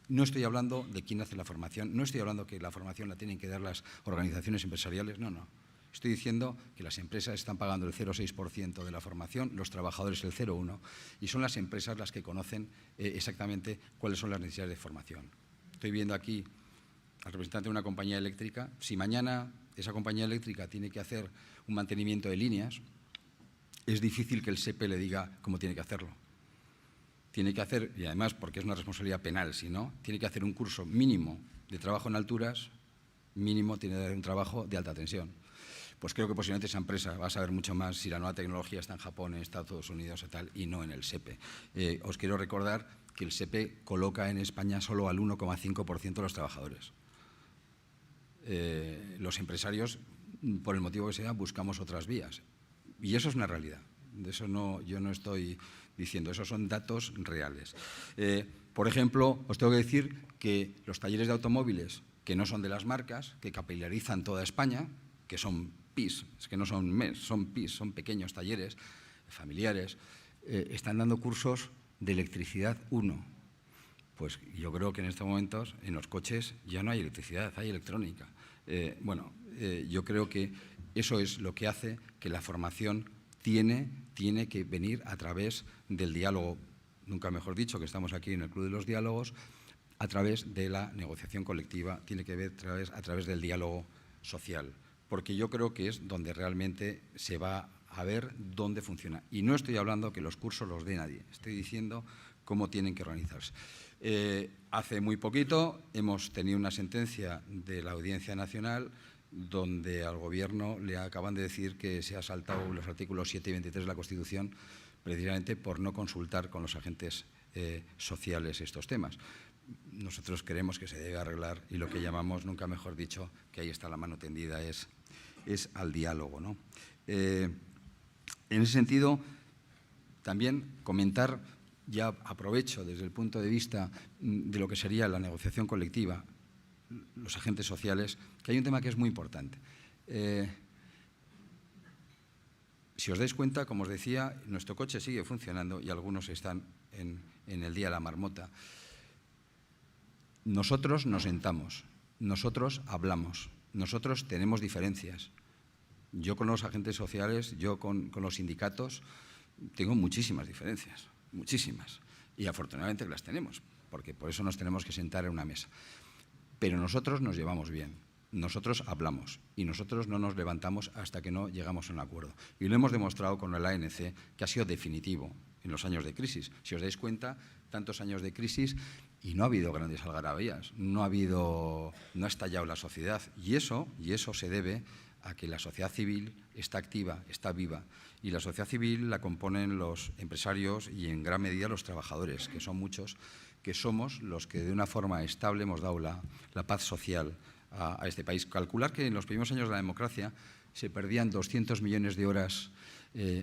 No estoy hablando de quién hace la formación, no estoy hablando que la formación la tienen que dar las organizaciones empresariales, no. Estoy diciendo que las empresas están pagando el 0,6% de la formación, los trabajadores el 0,1%, y son las empresas las que conocen exactamente cuáles son las necesidades de formación. Estoy viendo aquí al representante de una compañía eléctrica. Si mañana esa compañía eléctrica tiene que hacer un mantenimiento de líneas, es difícil que el SEPE le diga cómo tiene que hacerlo. Tiene que hacer, y además porque es una responsabilidad penal, si no, tiene que hacer un curso mínimo de trabajo en alturas, mínimo tiene que hacer un trabajo de alta tensión. Pues creo que posiblemente esa empresa va a saber mucho más si la nueva tecnología está en Japón, en Estados Unidos o tal, y no en el SEPE. Os quiero recordar que el SEPE coloca en España solo al 1,5% de los trabajadores. Los empresarios, por el motivo que sea, buscamos otras vías. Y eso es una realidad. De eso yo no estoy diciendo, esos son datos reales. Por ejemplo, os tengo que decir que los talleres de automóviles, que no son de las marcas, que capilarizan toda España, que son PIS, es que no son MES, son PIS, son pequeños talleres familiares, están dando cursos de electricidad 1. Pues yo creo que en estos momentos en los coches ya no hay electricidad, hay electrónica. Yo creo que eso es lo que hace que la formación tiene que venir a través del diálogo, nunca mejor dicho, que estamos aquí en el Club de los Diálogos, a través de la negociación colectiva, tiene que ver a través del diálogo social, porque yo creo que es donde realmente se va a ver dónde funciona. Y no estoy hablando que los cursos los dé nadie, estoy diciendo cómo tienen que organizarse. Hace muy poquito hemos tenido una sentencia de la Audiencia Nacional donde al Gobierno le acaban de decir que se ha saltado los artículos 7 y 23 de la Constitución precisamente por no consultar con los agentes sociales estos temas. Nosotros creemos que se debe arreglar y lo que llamamos, nunca mejor dicho, que ahí está la mano tendida, es al diálogo, ¿no? En ese sentido, también comentar, ya aprovecho desde el punto de vista de lo que sería la negociación colectiva, los agentes sociales, que hay un tema que es muy importante. Si os dais cuenta, como os decía, nuestro coche sigue funcionando y algunos están en el Día de la Marmota. Nosotros nos sentamos, nosotros hablamos, nosotros tenemos diferencias. Yo con los agentes sociales, yo con los sindicatos, tengo muchísimas diferencias, muchísimas. Y afortunadamente las tenemos, porque por eso nos tenemos que sentar en una mesa. Pero nosotros nos llevamos bien, nosotros hablamos y nosotros no nos levantamos hasta que no llegamos a un acuerdo. Y lo hemos demostrado con el ANC, que ha sido definitivo en los años de crisis. Si os dais cuenta, tantos años de crisis y no ha habido grandes algarabías, no ha estallado la sociedad. Y eso se debe a que la sociedad civil está activa, está viva. Y la sociedad civil la componen los empresarios y en gran medida los trabajadores, que son muchos, que somos los que de una forma estable hemos dado la paz social a este país. Calcular que en los primeros años de la democracia se perdían 200 millones de horas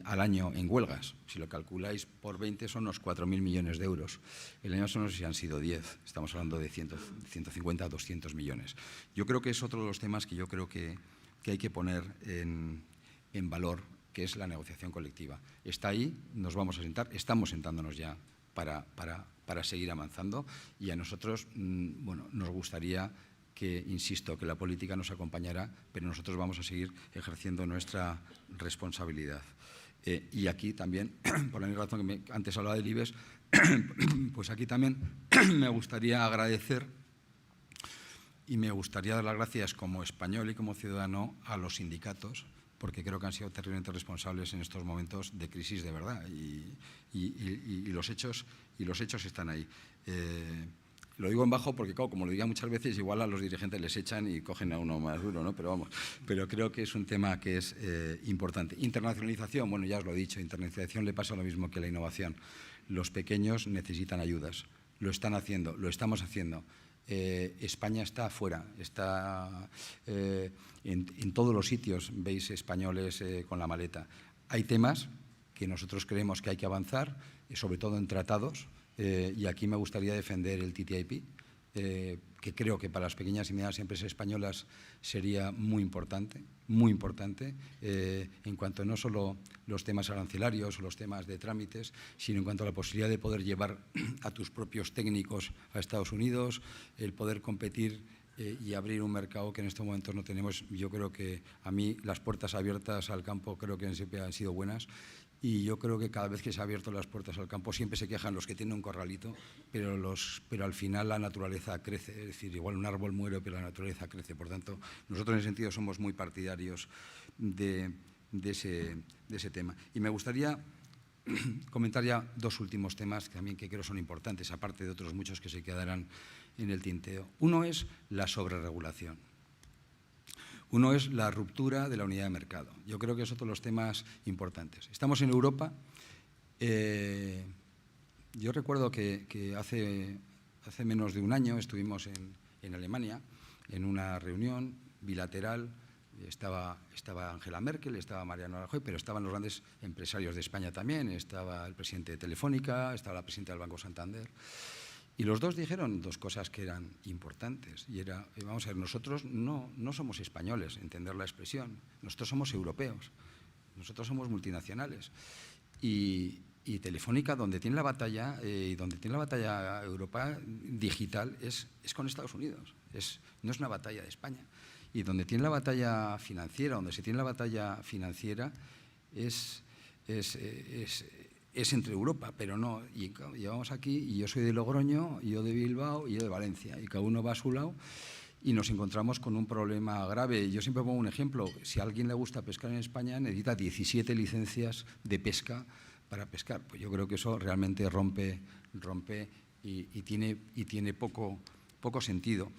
al año en huelgas. Si lo calculáis por 20 son unos 4.000 millones de euros. El año pasado no sé si han sido 10, estamos hablando de 150 a 200 millones. Yo creo que es otro de los temas que yo creo que hay que poner en valor, que es la negociación colectiva. Está ahí, nos vamos a sentar, estamos sentándonos ya para seguir avanzando y a nosotros nos gustaría que, insisto, que la política nos acompañara, pero nosotros vamos a seguir ejerciendo nuestra responsabilidad. Y aquí también, por la misma razón que antes hablaba del IBEX, pues aquí también me gustaría agradecer y me gustaría dar las gracias como español y como ciudadano a los sindicatos, porque creo que han sido terriblemente responsables en estos momentos de crisis de verdad y los hechos están ahí. Lo digo en bajo porque, claro, como lo digo muchas veces, igual a los dirigentes les echan y cogen a uno más duro, ¿no? Pero creo que es un tema que es importante. Internacionalización, bueno, ya os lo he dicho, internacionalización le pasa lo mismo que la innovación. Los pequeños necesitan ayudas, lo están haciendo, lo estamos haciendo. España está afuera, está en todos los sitios, veis españoles con la maleta. Hay temas que nosotros creemos que hay que avanzar, sobre todo en tratados, y aquí me gustaría defender el TTIP, que creo que para las pequeñas y medianas empresas españolas sería muy importante, en cuanto no solo los temas arancelarios o los temas de trámites, sino en cuanto a la posibilidad de poder llevar a tus propios técnicos a Estados Unidos, el poder competir y abrir un mercado que en estos momentos no tenemos. Yo creo que a mí las puertas abiertas al campo creo que siempre han sido buenas. Y yo creo que cada vez que se han abierto las puertas al campo siempre se quejan los que tienen un corralito, pero al final la naturaleza crece. Es decir, igual un árbol muere, pero la naturaleza crece. Por tanto, nosotros en ese sentido somos muy partidarios de ese tema. Y me gustaría comentar ya dos últimos temas que también creo son importantes, aparte de otros muchos que se quedarán en el tinteo. Uno es la sobreregulación. Uno es la ruptura de la unidad de mercado. Yo creo que es otro de los temas importantes. Estamos en Europa. Yo recuerdo que hace menos de un año estuvimos en Alemania en una reunión bilateral. Estaba Angela Merkel, estaba Mariano Rajoy, pero estaban los grandes empresarios de España también. Estaba el presidente de Telefónica, estaba la presidenta del Banco Santander. Y los dos dijeron dos cosas que eran importantes. Y era, vamos a ver, nosotros no somos españoles, entender la expresión. Nosotros somos europeos, nosotros somos multinacionales. Y Telefónica, donde tiene la batalla, Europa digital, es con Estados Unidos. No es una batalla de España. Y donde tiene la batalla financiera, donde se tiene la batalla financiera, es entre Europa, pero no. Y llevamos aquí, y yo soy de Logroño, y yo de Bilbao, y yo de Valencia, y cada uno va a su lado, y nos encontramos con un problema grave. Yo siempre pongo un ejemplo. Si a alguien le gusta pescar en España, necesita 17 licencias de pesca para pescar. Pues yo creo que eso realmente rompe y tiene poco sentido.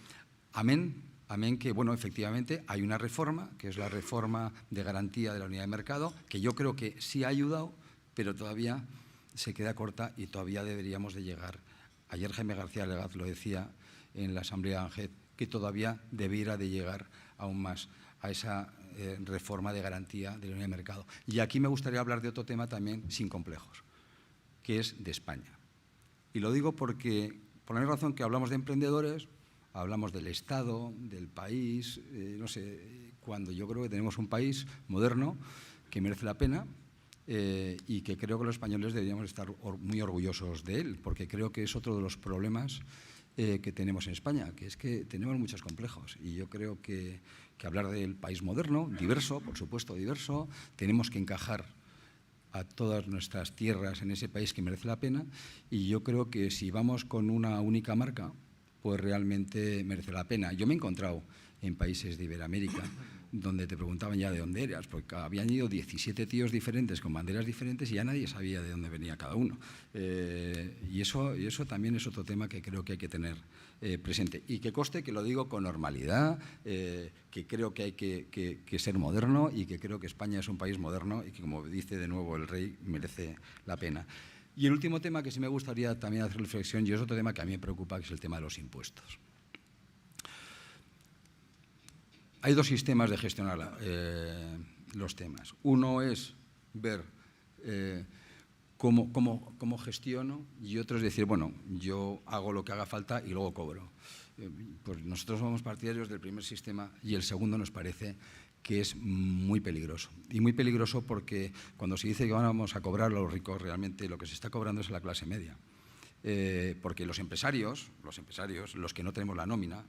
Amén que, bueno, efectivamente hay una reforma, que es la reforma de garantía de la unidad de mercado, que yo creo que sí ha ayudado, pero todavía se queda corta y todavía deberíamos de llegar. Ayer Jaime García Legaz lo decía en la Asamblea de ANGED, que todavía debiera de llegar aún más a esa reforma de garantía de la unidad de mercado. Y aquí me gustaría hablar de otro tema también sin complejos, que es de España. Y lo digo porque, por la misma razón que hablamos de emprendedores, hablamos del Estado, del país, no sé, cuando yo creo que tenemos un país moderno que merece la pena, y que creo que los españoles deberíamos estar muy orgullosos de él, porque creo que es otro de los problemas que tenemos en España, que es que tenemos muchos complejos. Y yo creo que hablar del país moderno, diverso, por supuesto diverso, tenemos que encajar a todas nuestras tierras en ese país que merece la pena, y yo creo que si vamos con una única marca, pues realmente merece la pena. Yo me he encontrado en países de Iberoamérica donde te preguntaban ya de dónde eras, porque habían ido 17 tíos diferentes con banderas diferentes y ya nadie sabía de dónde venía cada uno. Y eso también es otro tema que creo que hay que tener presente. Y que conste que lo digo con normalidad, que creo que hay que ser moderno y que creo que España es un país moderno y que, como dice de nuevo el rey, merece la pena. Y el último tema que sí me gustaría también hacer reflexión, y es otro tema que a mí me preocupa, que es el tema de los impuestos. Hay dos sistemas de gestionar los temas. Uno es ver cómo gestiono, y otro es decir, bueno, yo hago lo que haga falta y luego cobro. Pues nosotros somos partidarios del primer sistema y el segundo nos parece que es muy peligroso. Y muy peligroso porque cuando se dice que vamos a cobrar a los ricos, realmente lo que se está cobrando es a la clase media. Porque los empresarios, los que no tenemos la nómina,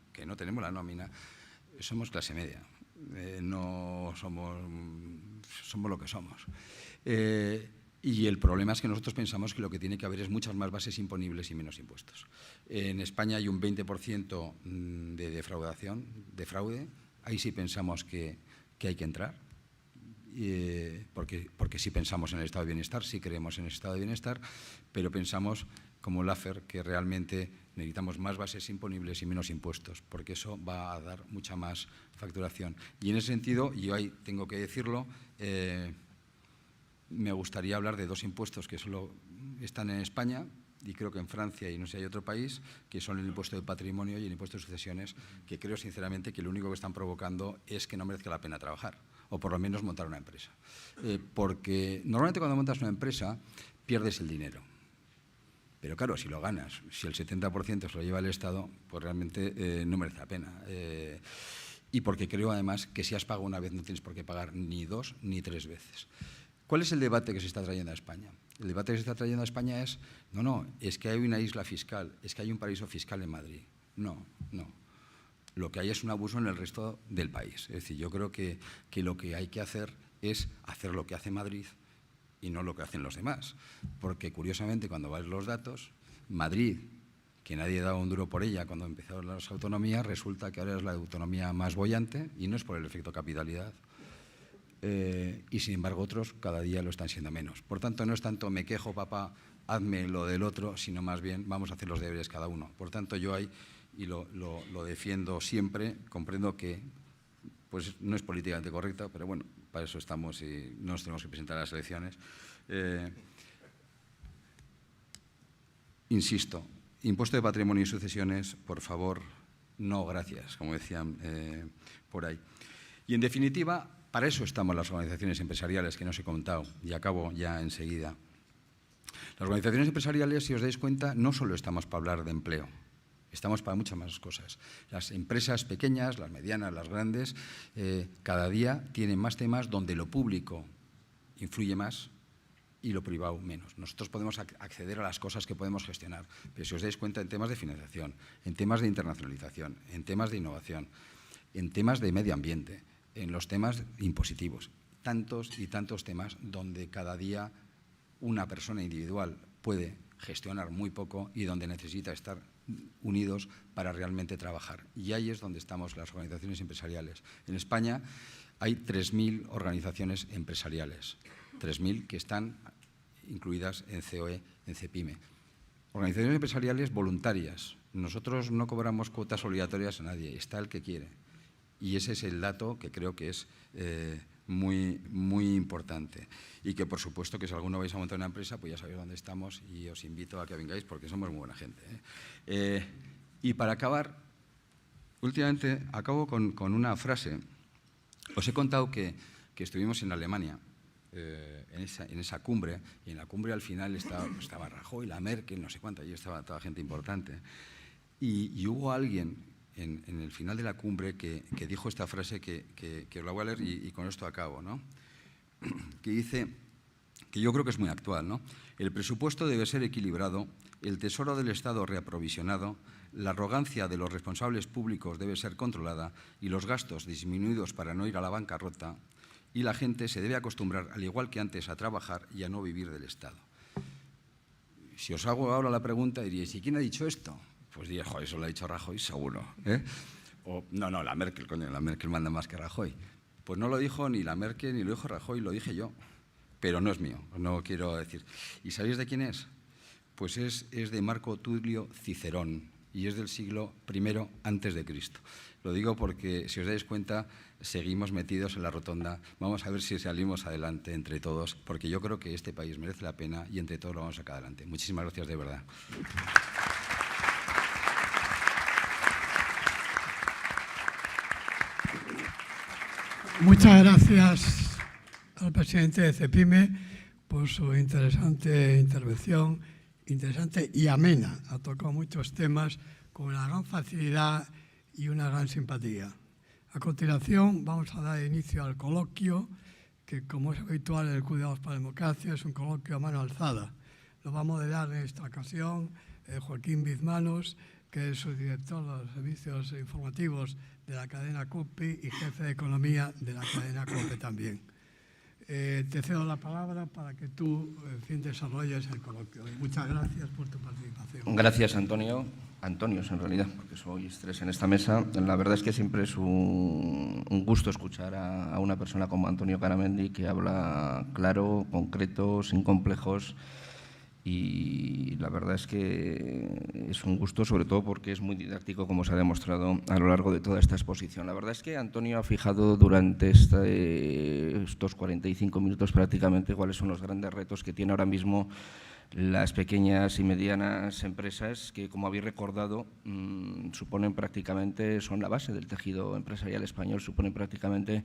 somos clase media, no somos lo que somos. Y el problema es que nosotros pensamos que lo que tiene que haber es muchas más bases imponibles y menos impuestos. En España hay un 20% de fraude, ahí sí pensamos que hay que entrar, porque sí pensamos en el estado de bienestar, sí creemos en el estado de bienestar, pero pensamos, como Laffer, que realmente necesitamos más bases imponibles y menos impuestos, porque eso va a dar mucha más facturación. Y en ese sentido, y yo ahí tengo que decirlo, me gustaría hablar de dos impuestos que solo están en España y creo que en Francia y no sé, hay otro país, que son el impuesto de patrimonio y el impuesto de sucesiones, que creo sinceramente que lo único que están provocando es que no merezca la pena trabajar, o por lo menos montar una empresa. Porque normalmente cuando montas una empresa pierdes el dinero. Pero claro, si lo ganas, si el 70% se lo lleva el Estado, pues realmente no merece la pena. Y porque creo además que si has pagado una vez no tienes por qué pagar ni 2 ni 3 veces. ¿Cuál es el debate que se está trayendo a España? El debate que se está trayendo a España es, no, es que hay una isla fiscal, es que hay un paraíso fiscal en Madrid. No. Lo que hay es un abuso en el resto del país. Es decir, yo creo que lo que hay que hacer es hacer lo que hace Madrid y no lo que hacen los demás. Porque, curiosamente, cuando ves los datos, Madrid, que nadie daba un duro por ella cuando empezaron las autonomías, resulta que ahora es la autonomía más boyante y no es por el efecto capitalidad. Y, sin embargo, otros cada día lo están siendo menos. Por tanto, no es tanto me quejo, papá, hazme lo del otro, sino más bien vamos a hacer los deberes cada uno. Por tanto, yo ahí, y lo defiendo siempre, comprendo que pues, no es políticamente correcto, pero bueno, para eso estamos y no nos tenemos que presentar a las elecciones. Insisto, impuesto de patrimonio y sucesiones, por favor, no gracias, como decían por ahí. Y, en definitiva, para eso estamos las organizaciones empresariales, que no os he contado, y acabo ya enseguida. Las organizaciones empresariales, si os dais cuenta, no solo estamos para hablar de empleo, estamos para muchas más cosas. Las empresas pequeñas, las medianas, las grandes, cada día tienen más temas donde lo público influye más y lo privado menos. Nosotros podemos acceder a las cosas que podemos gestionar, pero si os dais cuenta, en temas de financiación, en temas de internacionalización, en temas de innovación, en temas de medio ambiente, en los temas impositivos, tantos y tantos temas donde cada día una persona individual puede gestionar muy poco y donde necesita estar unidos para realmente trabajar. Y ahí es donde estamos las organizaciones empresariales. En España hay 3.000 organizaciones empresariales, 3.000 que están incluidas en COE, en CEPIME. Organizaciones empresariales voluntarias. Nosotros no cobramos cuotas obligatorias a nadie, está el que quiere. Y ese es el dato que creo que es muy importante. Y que, por supuesto, que si alguno vais a montar una empresa, pues ya sabéis dónde estamos y os invito a que vengáis porque somos muy buena gente. Y para acabar, últimamente acabo con una frase. Os he contado que estuvimos en Alemania, en esa cumbre, y en la cumbre al final estaba Rajoy, la Merkel, no sé cuánto, allí estaba toda gente importante. Y hubo alguien en el final de la cumbre que dijo esta frase que os la voy a leer y con esto acabo, ¿no? Que dice, que yo creo que es muy actual, ¿no? El presupuesto debe ser equilibrado, el tesoro del Estado reaprovisionado, la arrogancia de los responsables públicos debe ser controlada y los gastos disminuidos para no ir a la bancarrota, y la gente se debe acostumbrar, al igual que antes, a trabajar y a no vivir del Estado. Si os hago ahora la pregunta, diríais, ¿y quién ha dicho esto? Pues diría, joder, eso lo ha dicho Rajoy, seguro. O, no, la Merkel, coño, la Merkel manda más que Rajoy. Pues no lo dijo ni la Merkel ni lo dijo Rajoy, lo dije yo. Pero no es mío, no quiero decir. ¿Y sabéis de quién es? Pues es de Marco Tulio Cicerón y es del siglo I antes de Cristo. Lo digo porque, si os dais cuenta, seguimos metidos en la rotonda. Vamos a ver si salimos adelante entre todos, porque yo creo que este país merece la pena y entre todos lo vamos a sacar adelante. Muchísimas gracias, de verdad. Muchas gracias al presidente de CEPIME por su interesante intervención, interesante y amena. Ha tocado muchos temas con una gran facilidad y una gran simpatía. A continuación vamos a dar inicio al coloquio, que como es habitual en el Cuidados para la Democracia, es un coloquio a mano alzada. Lo va a moderar en esta ocasión Joaquín Bizmanos, que es subdirector de los servicios informativos de la cadena COPE y jefe de economía de la cadena COPE también. Te cedo la palabra para que tú, en fin, desarrolles el coloquio. Y muchas gracias por tu participación. Gracias, Antonio. Antonios, en realidad, porque sois tres en esta mesa. La verdad es que siempre es un gusto escuchar a una persona como Antonio Garamendi, que habla claro, concreto, sin complejos. Y la verdad es que es un gusto, sobre todo porque es muy didáctico, como se ha demostrado a lo largo de toda esta exposición. La verdad es que Antonio ha fijado durante estos 45 minutos prácticamente cuáles son los grandes retos que tiene ahora mismo las pequeñas y medianas empresas que, como habéis recordado, suponen prácticamente, son la base del tejido empresarial español, suponen prácticamente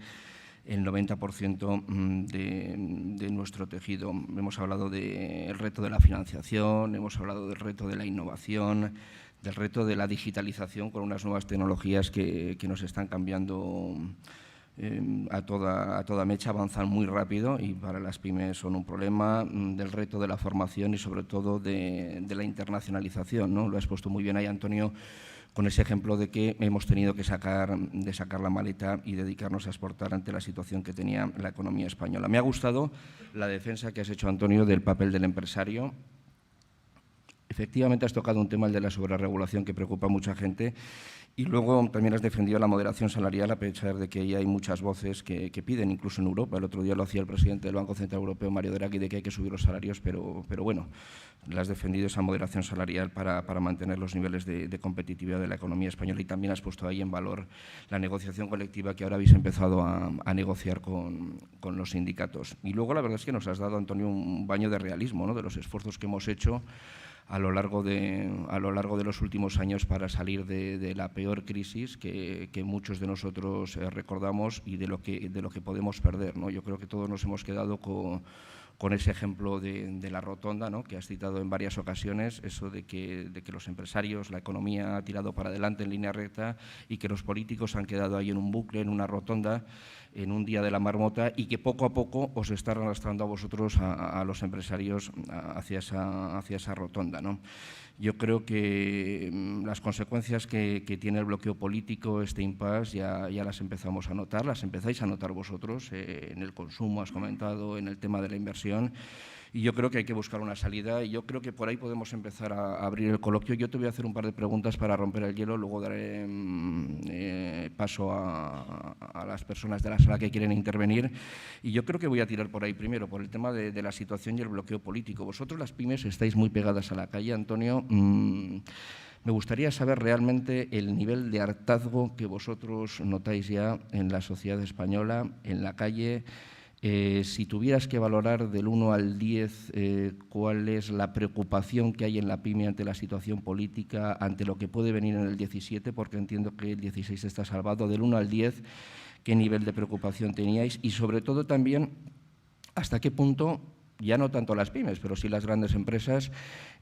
el 90% de nuestro tejido. Hemos hablado del reto de la financiación, hemos hablado del reto de la innovación, del reto de la digitalización con unas nuevas tecnologías que nos están cambiando a toda mecha, avanzan muy rápido y para las pymes son un problema, del reto de la formación y sobre todo de la internacionalización, ¿no? Lo has puesto muy bien ahí, Antonio, con ese ejemplo de que hemos tenido que sacar la maleta y dedicarnos a exportar ante la situación que tenía la economía española. Me ha gustado la defensa que has hecho, Antonio, del papel del empresario. Efectivamente, has tocado un tema, el de la sobreregulación, que preocupa a mucha gente. Y luego también has defendido la moderación salarial, a pesar de que ya hay muchas voces que piden, incluso en Europa. El otro día lo hacía el presidente del Banco Central Europeo, Mario Draghi, de que hay que subir los salarios, pero bueno, le has defendido esa moderación salarial para mantener los niveles de competitividad de la economía española, y también has puesto ahí en valor la negociación colectiva que ahora habéis empezado a negociar con los sindicatos. Y luego la verdad es que nos has dado, Antonio, un baño de realismo, ¿no?, de los esfuerzos que hemos hecho a lo largo de los últimos años para salir de la peor crisis que muchos de nosotros recordamos y de lo que podemos perder, ¿no? Yo creo que todos nos hemos quedado con ese ejemplo de la rotonda, ¿no?, que has citado en varias ocasiones, eso de que los empresarios, la economía ha tirado para adelante en línea recta y que los políticos han quedado ahí en un bucle, en una rotonda, en un día de la marmota, y que poco a poco os está arrastrando a vosotros, a los empresarios, hacia esa rotonda, ¿no? Yo creo que las consecuencias que tiene el bloqueo político, este impasse, ya las empezamos a notar, las empezáis a notar vosotros, en el consumo, has comentado, en el tema de la inversión, y yo creo que hay que buscar una salida, y yo creo que por ahí podemos empezar a abrir el coloquio. Yo te voy a hacer un par de preguntas para romper el hielo, luego daré paso a las personas de la sala que quieren intervenir, y yo creo que voy a tirar por ahí primero, por el tema de la situación y el bloqueo político. Vosotros, las pymes, estáis muy pegadas a la calle, Antonio. Me gustaría saber realmente el nivel de hartazgo que vosotros notáis ya en la sociedad española, en la calle. Si tuvieras que valorar del 1 al 10 cuál es la preocupación que hay en la pyme ante la situación política, ante lo que puede venir en el 17, porque entiendo que el 16 está salvado, del 1 al 10, ¿qué nivel de preocupación teníais? Y sobre todo también, ¿hasta qué punto, ya no tanto las pymes, pero sí las grandes empresas,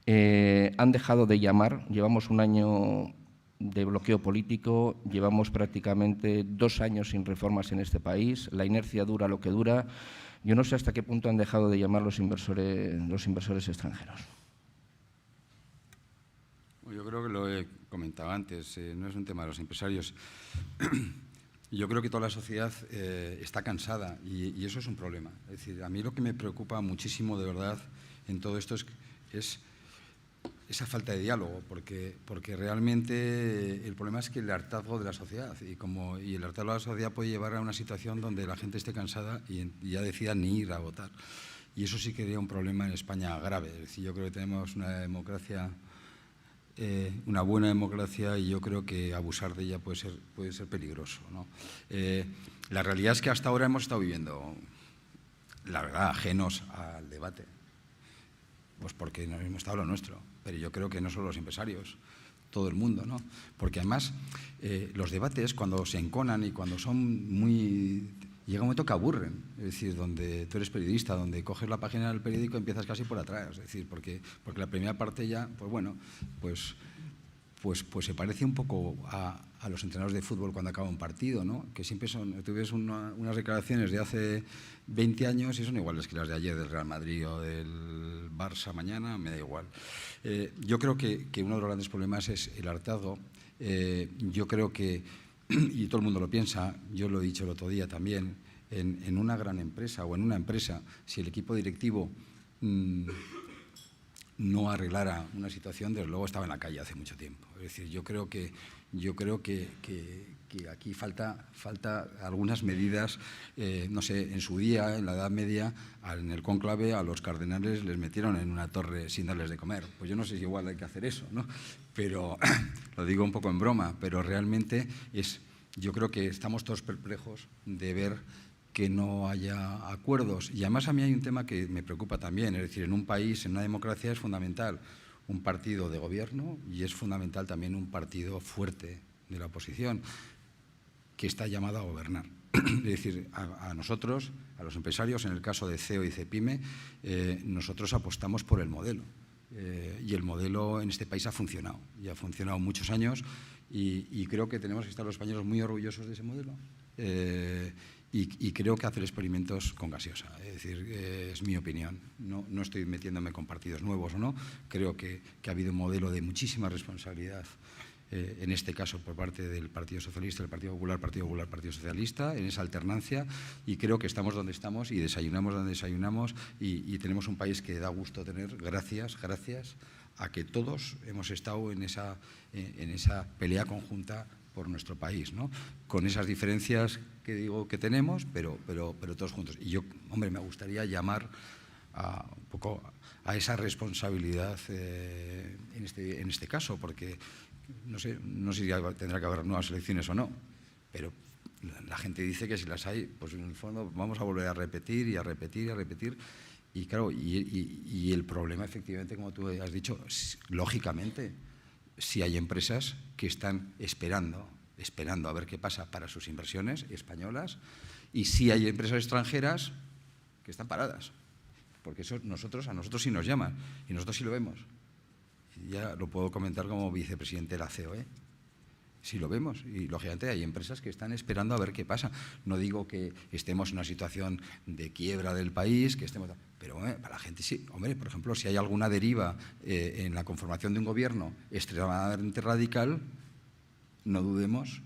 han dejado de llamar? Llevamos un año de bloqueo político, llevamos prácticamente 2 años sin reformas en este país, la inercia dura lo que dura. Yo no sé hasta qué punto han dejado de llamar los inversores extranjeros. Yo creo que lo he comentado antes, no es un tema de los empresarios. Yo creo que toda la sociedad está cansada y eso es un problema. Es decir, a mí lo que me preocupa muchísimo, de verdad, en todo esto es esa falta de diálogo, porque realmente el problema es que el hartazgo de la sociedad, y el hartazgo de la sociedad puede llevar a una situación donde la gente esté cansada y ya decida ni ir a votar. Y eso sí que sería un problema en España grave. Es decir, yo creo que tenemos una democracia, una buena democracia, y yo creo que abusar de ella puede ser peligroso, ¿no? La realidad es que hasta ahora hemos estado viviendo, la verdad, ajenos al debate. Pues porque no hemos estado lo nuestro, pero yo creo que no solo los empresarios, todo el mundo, ¿no? Porque además los debates, cuando se enconan y cuando son muy... llega un momento que aburren, es decir, donde tú eres periodista, donde coges la página del periódico y empiezas casi por atrás, es decir, porque la primera parte ya, pues bueno, pues se parece un poco a los entrenadores de fútbol cuando acaba un partido, ¿no? Que siempre tú ves unas declaraciones de hace 20 años y son iguales que las de ayer del Real Madrid o del Barça mañana, me da igual. Yo creo que uno de los grandes problemas es el hartazgo. Yo creo que, y todo el mundo lo piensa, yo lo he dicho el otro día también, en una gran empresa o en una empresa, si el equipo directivo no arreglara una situación, desde luego estaba en la calle hace mucho tiempo. Es decir, yo creo que aquí falta algunas medidas, no sé, en su día, en la Edad Media, en el cónclave a los cardenales les metieron en una torre sin darles de comer. Pues yo no sé si igual hay que hacer eso, ¿no? Pero lo digo un poco en broma, pero realmente yo creo que estamos todos perplejos de ver que no haya acuerdos. Y además a mí hay un tema que me preocupa también, es decir, en un país, en una democracia es fundamental un partido de gobierno y es fundamental también un partido fuerte de la oposición que está llamado a gobernar. Es decir, a nosotros, a los empresarios, en el caso de CEO y CEPIME, nosotros apostamos por el modelo. Y el modelo en este país ha funcionado, y ha funcionado muchos años, y creo que tenemos que estar los españoles muy orgullosos de ese modelo. Y creo que hacer experimentos con gaseosa, es decir, es mi opinión. No estoy metiéndome con partidos nuevos o no, creo que ha habido un modelo de muchísima responsabilidad, en este caso por parte del Partido Socialista, del Partido Popular, Partido Socialista, en esa alternancia, y creo que estamos donde estamos y desayunamos donde desayunamos y tenemos un país que da gusto tener gracias a que todos hemos estado en esa pelea conjunta por nuestro país, ¿no? Con esas diferencias que digo que tenemos, pero todos juntos. Y yo, hombre, me gustaría llamar un poco a esa responsabilidad en este caso, porque no sé si tendrá que haber nuevas elecciones o no, pero la gente dice que si las hay, pues en el fondo vamos a volver a repetir y a repetir y a repetir. Y claro, y el problema, efectivamente, como tú has dicho, lógicamente, si hay empresas que están esperando a ver qué pasa para sus inversiones españolas, y si hay empresas extranjeras que están paradas, porque eso a nosotros sí nos llaman y nosotros sí lo vemos. Y ya lo puedo comentar como vicepresidente de la COE. Sí lo vemos, y lógicamente hay empresas que están esperando a ver qué pasa. No digo que estemos en una situación de quiebra del país, pero para la gente sí. Hombre, por ejemplo, si hay alguna deriva en la conformación de un gobierno extremadamente radical, no dudemos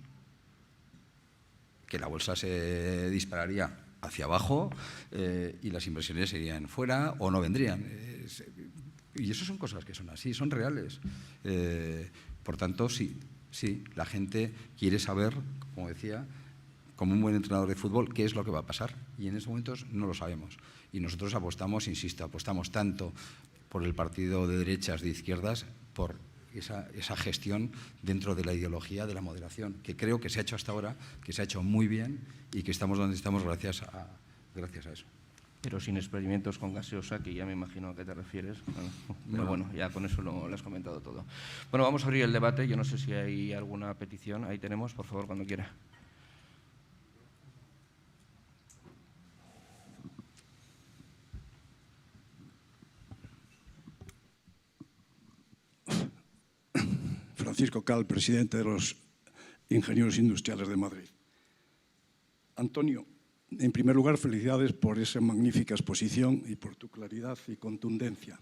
que la bolsa se dispararía hacia abajo y las inversiones serían fuera o no vendrían. Y eso son cosas que son así, son reales. Por tanto, sí, la gente quiere saber, como decía, como un buen entrenador de fútbol, qué es lo que va a pasar. Y en estos momentos no lo sabemos. Y nosotros apostamos, insisto, apostamos tanto por el partido de derechas, de izquierdas, por esa gestión dentro de la ideología de la moderación, que creo que se ha hecho hasta ahora, que se ha hecho muy bien y que estamos donde estamos gracias a eso. Pero sin experimentos con gaseosa, que ya me imagino a qué te refieres. Pero bueno, ya con eso lo has comentado todo. Bueno, vamos a abrir el debate. Yo no sé si hay alguna petición. Ahí tenemos, por favor, cuando quiera. Francisco Cal, presidente de los Ingenieros Industriales de Madrid. Antonio, en primer lugar, felicidades por esa magnífica exposición y por tu claridad y contundencia.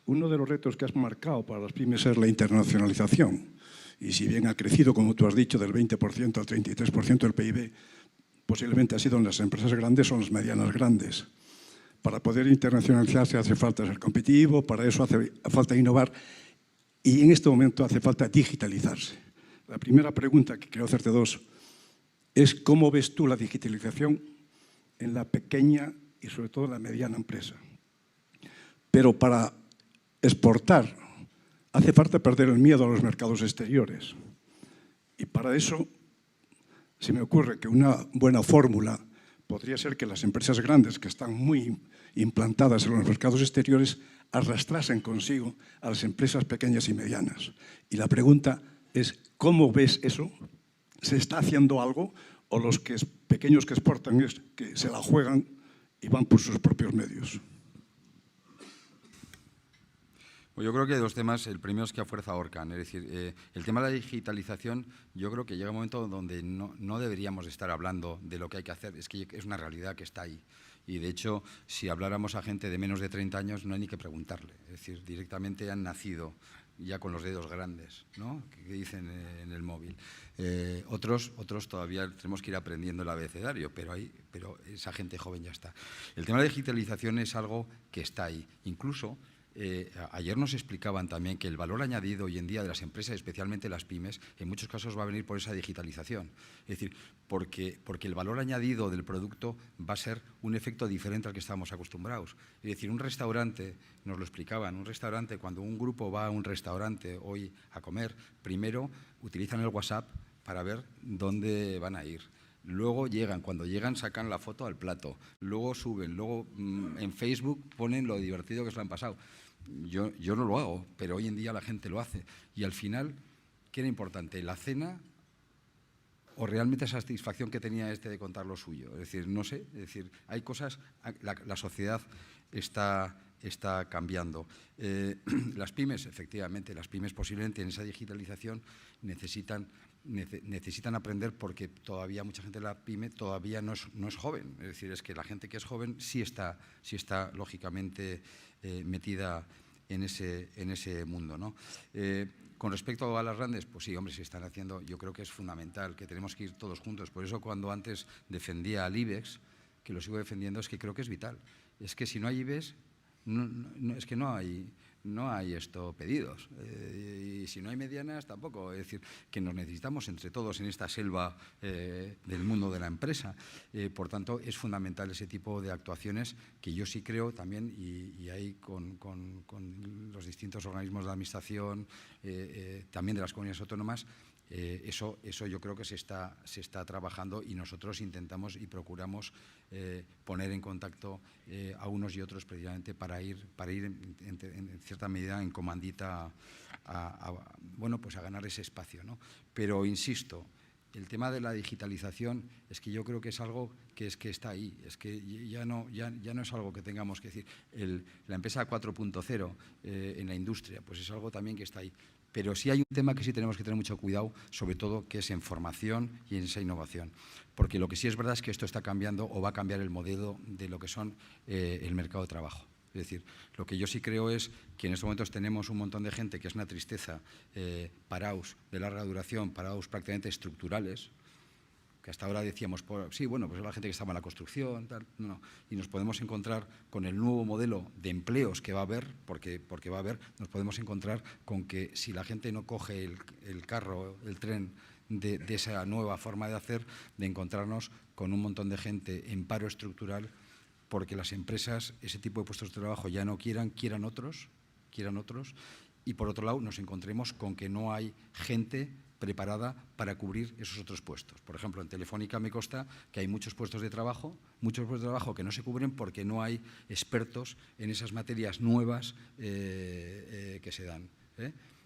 Uno de los retos que has marcado para las pymes es la internacionalización. Y si bien ha crecido, como tú has dicho, del 20% al 33% del PIB, posiblemente ha sido en las empresas grandes o en las medianas grandes. Para poder internacionalizarse hace falta ser competitivo, para eso hace falta innovar y en este momento hace falta digitalizarse. La primera pregunta que quiero hacerte es ¿cómo ves tú la digitalización en la pequeña y sobre todo en la mediana empresa? Pero para exportar hace falta perder el miedo a los mercados exteriores. Y para eso se me ocurre que una buena fórmula podría ser que las empresas grandes que están muy implantadas en los mercados exteriores arrastrasen consigo a las empresas pequeñas y medianas. Y la pregunta es, ¿cómo ves eso? ¿Se está haciendo algo o los pequeños que exportan es que se la juegan y van por sus propios medios? Pues yo creo que hay dos temas. El primero es que a fuerza ahorcan. Es decir, el tema de la digitalización, yo creo que llega un momento donde no deberíamos estar hablando de lo que hay que hacer. Es que es una realidad que está ahí. Y de hecho, si habláramos a gente de menos de 30 años, no hay ni que preguntarle. Es decir, directamente han nacido ya con los dedos grandes, ¿no? Que dicen en el móvil. Otros todavía tenemos que ir aprendiendo el abecedario, pero esa gente joven ya está. El tema de la digitalización es algo que está ahí. Incluso ayer nos explicaban también que el valor añadido hoy en día de las empresas, especialmente las pymes, en muchos casos va a venir por esa digitalización. Es decir, porque el valor añadido del producto va a ser un efecto diferente al que estábamos acostumbrados. Es decir, un restaurante, nos lo explicaban, un restaurante, cuando un grupo va a un restaurante hoy a comer, primero utilizan el WhatsApp para ver dónde van a ir. Luego llegan, cuando llegan sacan la foto al plato, luego suben, luego en Facebook ponen lo divertido que se lo han pasado. Yo no lo hago, pero hoy en día la gente lo hace. Y al final, ¿qué era importante? ¿La cena o realmente esa satisfacción que tenía de contar lo suyo? Es decir, no sé, es decir, hay cosas, la sociedad está cambiando. Las pymes, efectivamente, las pymes posiblemente en esa digitalización necesitan aprender, porque todavía mucha gente de la pyme todavía no es joven. Es decir, es que la gente que es joven sí está lógicamente metida en ese mundo, ¿no? Con respecto a las grandes, pues sí, hombre, se están haciendo. Yo creo que es fundamental, que tenemos que ir todos juntos. Por eso cuando antes defendía al IBEX, que lo sigo defendiendo, es que creo que es vital. Es que si no hay IBEX, es que no hay pedidos. Y si no hay medianas, tampoco. Es decir, que nos necesitamos entre todos en esta selva del mundo de la empresa. Por tanto, es fundamental ese tipo de actuaciones que yo sí creo también, y ahí con los distintos organismos de administración, también de las comunidades autónomas, eso yo creo que se está trabajando, y nosotros intentamos y procuramos poner en contacto a unos y otros precisamente para ir en cierta medida en comandita bueno, pues a ganar ese espacio, ¿no? Pero insisto, el tema de la digitalización es que yo creo que es algo que está ahí, es que ya no es algo que tengamos que decir. La empresa 4.0 en la industria, pues es algo también que está ahí. Pero sí hay un tema que sí tenemos que tener mucho cuidado, sobre todo, que es en formación y en esa innovación. Porque lo que sí es verdad es que esto está cambiando, o va a cambiar el modelo de lo que son el mercado de trabajo. Es decir, lo que yo sí creo es que en estos momentos tenemos un montón de gente que es una tristeza, paraos de larga duración, paraos prácticamente estructurales, que hasta ahora decíamos, sí, bueno, pues es la gente que estaba en la construcción, tal, no. Y nos podemos encontrar con el nuevo modelo de empleos que va a haber, porque va a haber, nos podemos encontrar con que si la gente no coge el carro, el tren de esa nueva forma de hacer, de encontrarnos con un montón de gente en paro estructural, porque las empresas ese tipo de puestos de trabajo ya no quieran otros, y por otro lado nos encontremos con que no hay gente preparada para cubrir esos otros puestos. Por ejemplo, en Telefónica me consta que hay muchos puestos de trabajo que no se cubren porque no hay expertos en esas materias nuevas que se dan.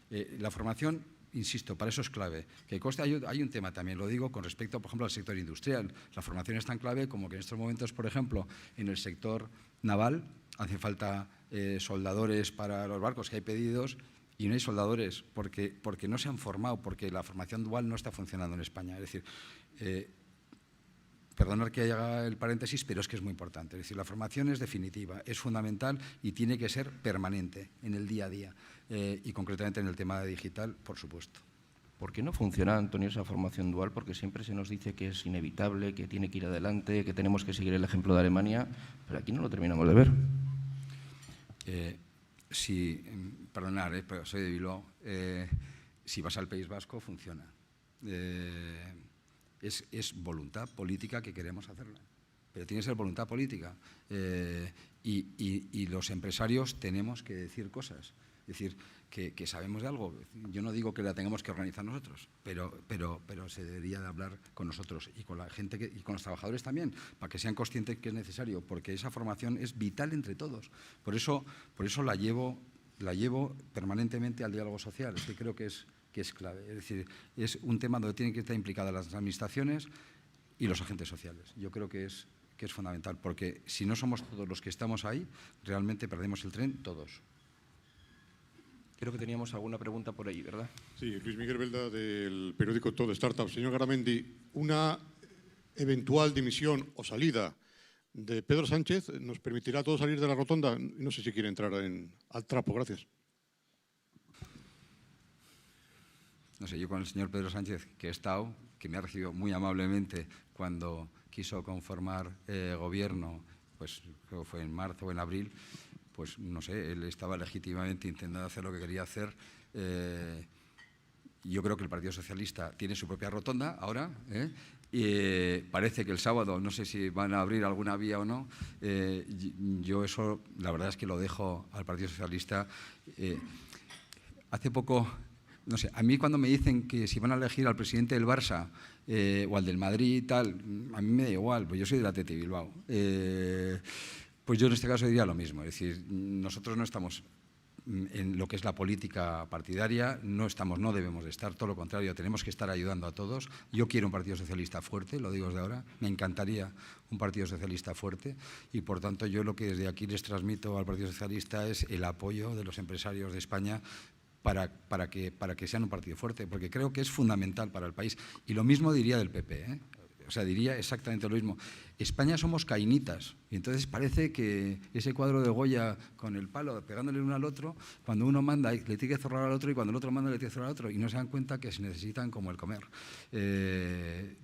La formación, insisto, para eso es clave. Que conste, hay un tema también, lo digo con respecto, por ejemplo, al sector industrial. La formación es tan clave como que en estos momentos, por ejemplo, en el sector naval hace falta soldadores para los barcos, que hay pedidos, y no hay soldadores porque no se han formado, porque la formación dual no está funcionando en España. Es decir, perdonad que haga el paréntesis, pero es que es muy importante. Es decir, la formación es definitiva, es fundamental y tiene que ser permanente en el día a día, y concretamente en el tema digital, por supuesto. ¿Por qué no funciona, Antonio, esa formación dual? Porque siempre se nos dice que es inevitable, que tiene que ir adelante, que tenemos que seguir el ejemplo de Alemania, pero aquí no lo terminamos de ver. Sí, perdonad, pero soy de Bilbao. Si vas al País Vasco, funciona. Es voluntad política que queremos hacerla, pero tiene que ser voluntad política. Y los empresarios tenemos que decir cosas. Es decir, que sabemos de algo. Yo no digo que la tengamos que organizar nosotros, pero se debería de hablar con nosotros y con la gente y con los trabajadores también, para que sean conscientes que es necesario, porque esa formación es vital entre todos. Por eso la llevo permanentemente al diálogo social. Es que creo que es clave. Es decir, es un tema donde tienen que estar implicadas las administraciones y los agentes sociales. Yo creo que es fundamental, porque si no somos todos los que estamos ahí, realmente perdemos el tren todos. Creo que teníamos alguna pregunta por ahí, ¿verdad? Sí, Luis Miguel Belda, del periódico Todo Startup. Señor Garamendi, una eventual dimisión o salida de Pedro Sánchez nos permitirá a todos salir de la rotonda. No sé si quiere entrar al trapo. Gracias. No sé, yo con el señor Pedro Sánchez, que he estado, que me ha recibido muy amablemente cuando quiso conformar gobierno, pues creo que fue en marzo o en abril, pues no sé, él estaba legítimamente intentando hacer lo que quería hacer. Yo creo que el Partido Socialista tiene su propia rotonda ahora, y parece que el sábado, no sé si van a abrir alguna vía o no. Yo eso, la verdad es que lo dejo al Partido Socialista. Hace poco no sé, a mí cuando me dicen que si van a elegir al presidente del Barça o al del Madrid y tal, a mí me da igual, pues yo soy del Athletic Bilbao. Pues yo en este caso diría lo mismo, es decir, nosotros no estamos en lo que es la política partidaria, no debemos de estar, todo lo contrario, tenemos que estar ayudando a todos. Yo quiero un Partido Socialista fuerte, lo digo desde ahora, me encantaría un Partido Socialista fuerte y por tanto yo lo que desde aquí les transmito al Partido Socialista es el apoyo de los empresarios de España para que sean un partido fuerte, porque creo que es fundamental para el país. Y lo mismo diría del PP, ¿eh? O sea, diría exactamente lo mismo. España somos cainitas y entonces parece que ese cuadro de Goya con el palo pegándole uno al otro, cuando uno manda le tiene que zorrar al otro y cuando el otro manda le tiene que zorrar al otro y no se dan cuenta que se necesitan como el comer.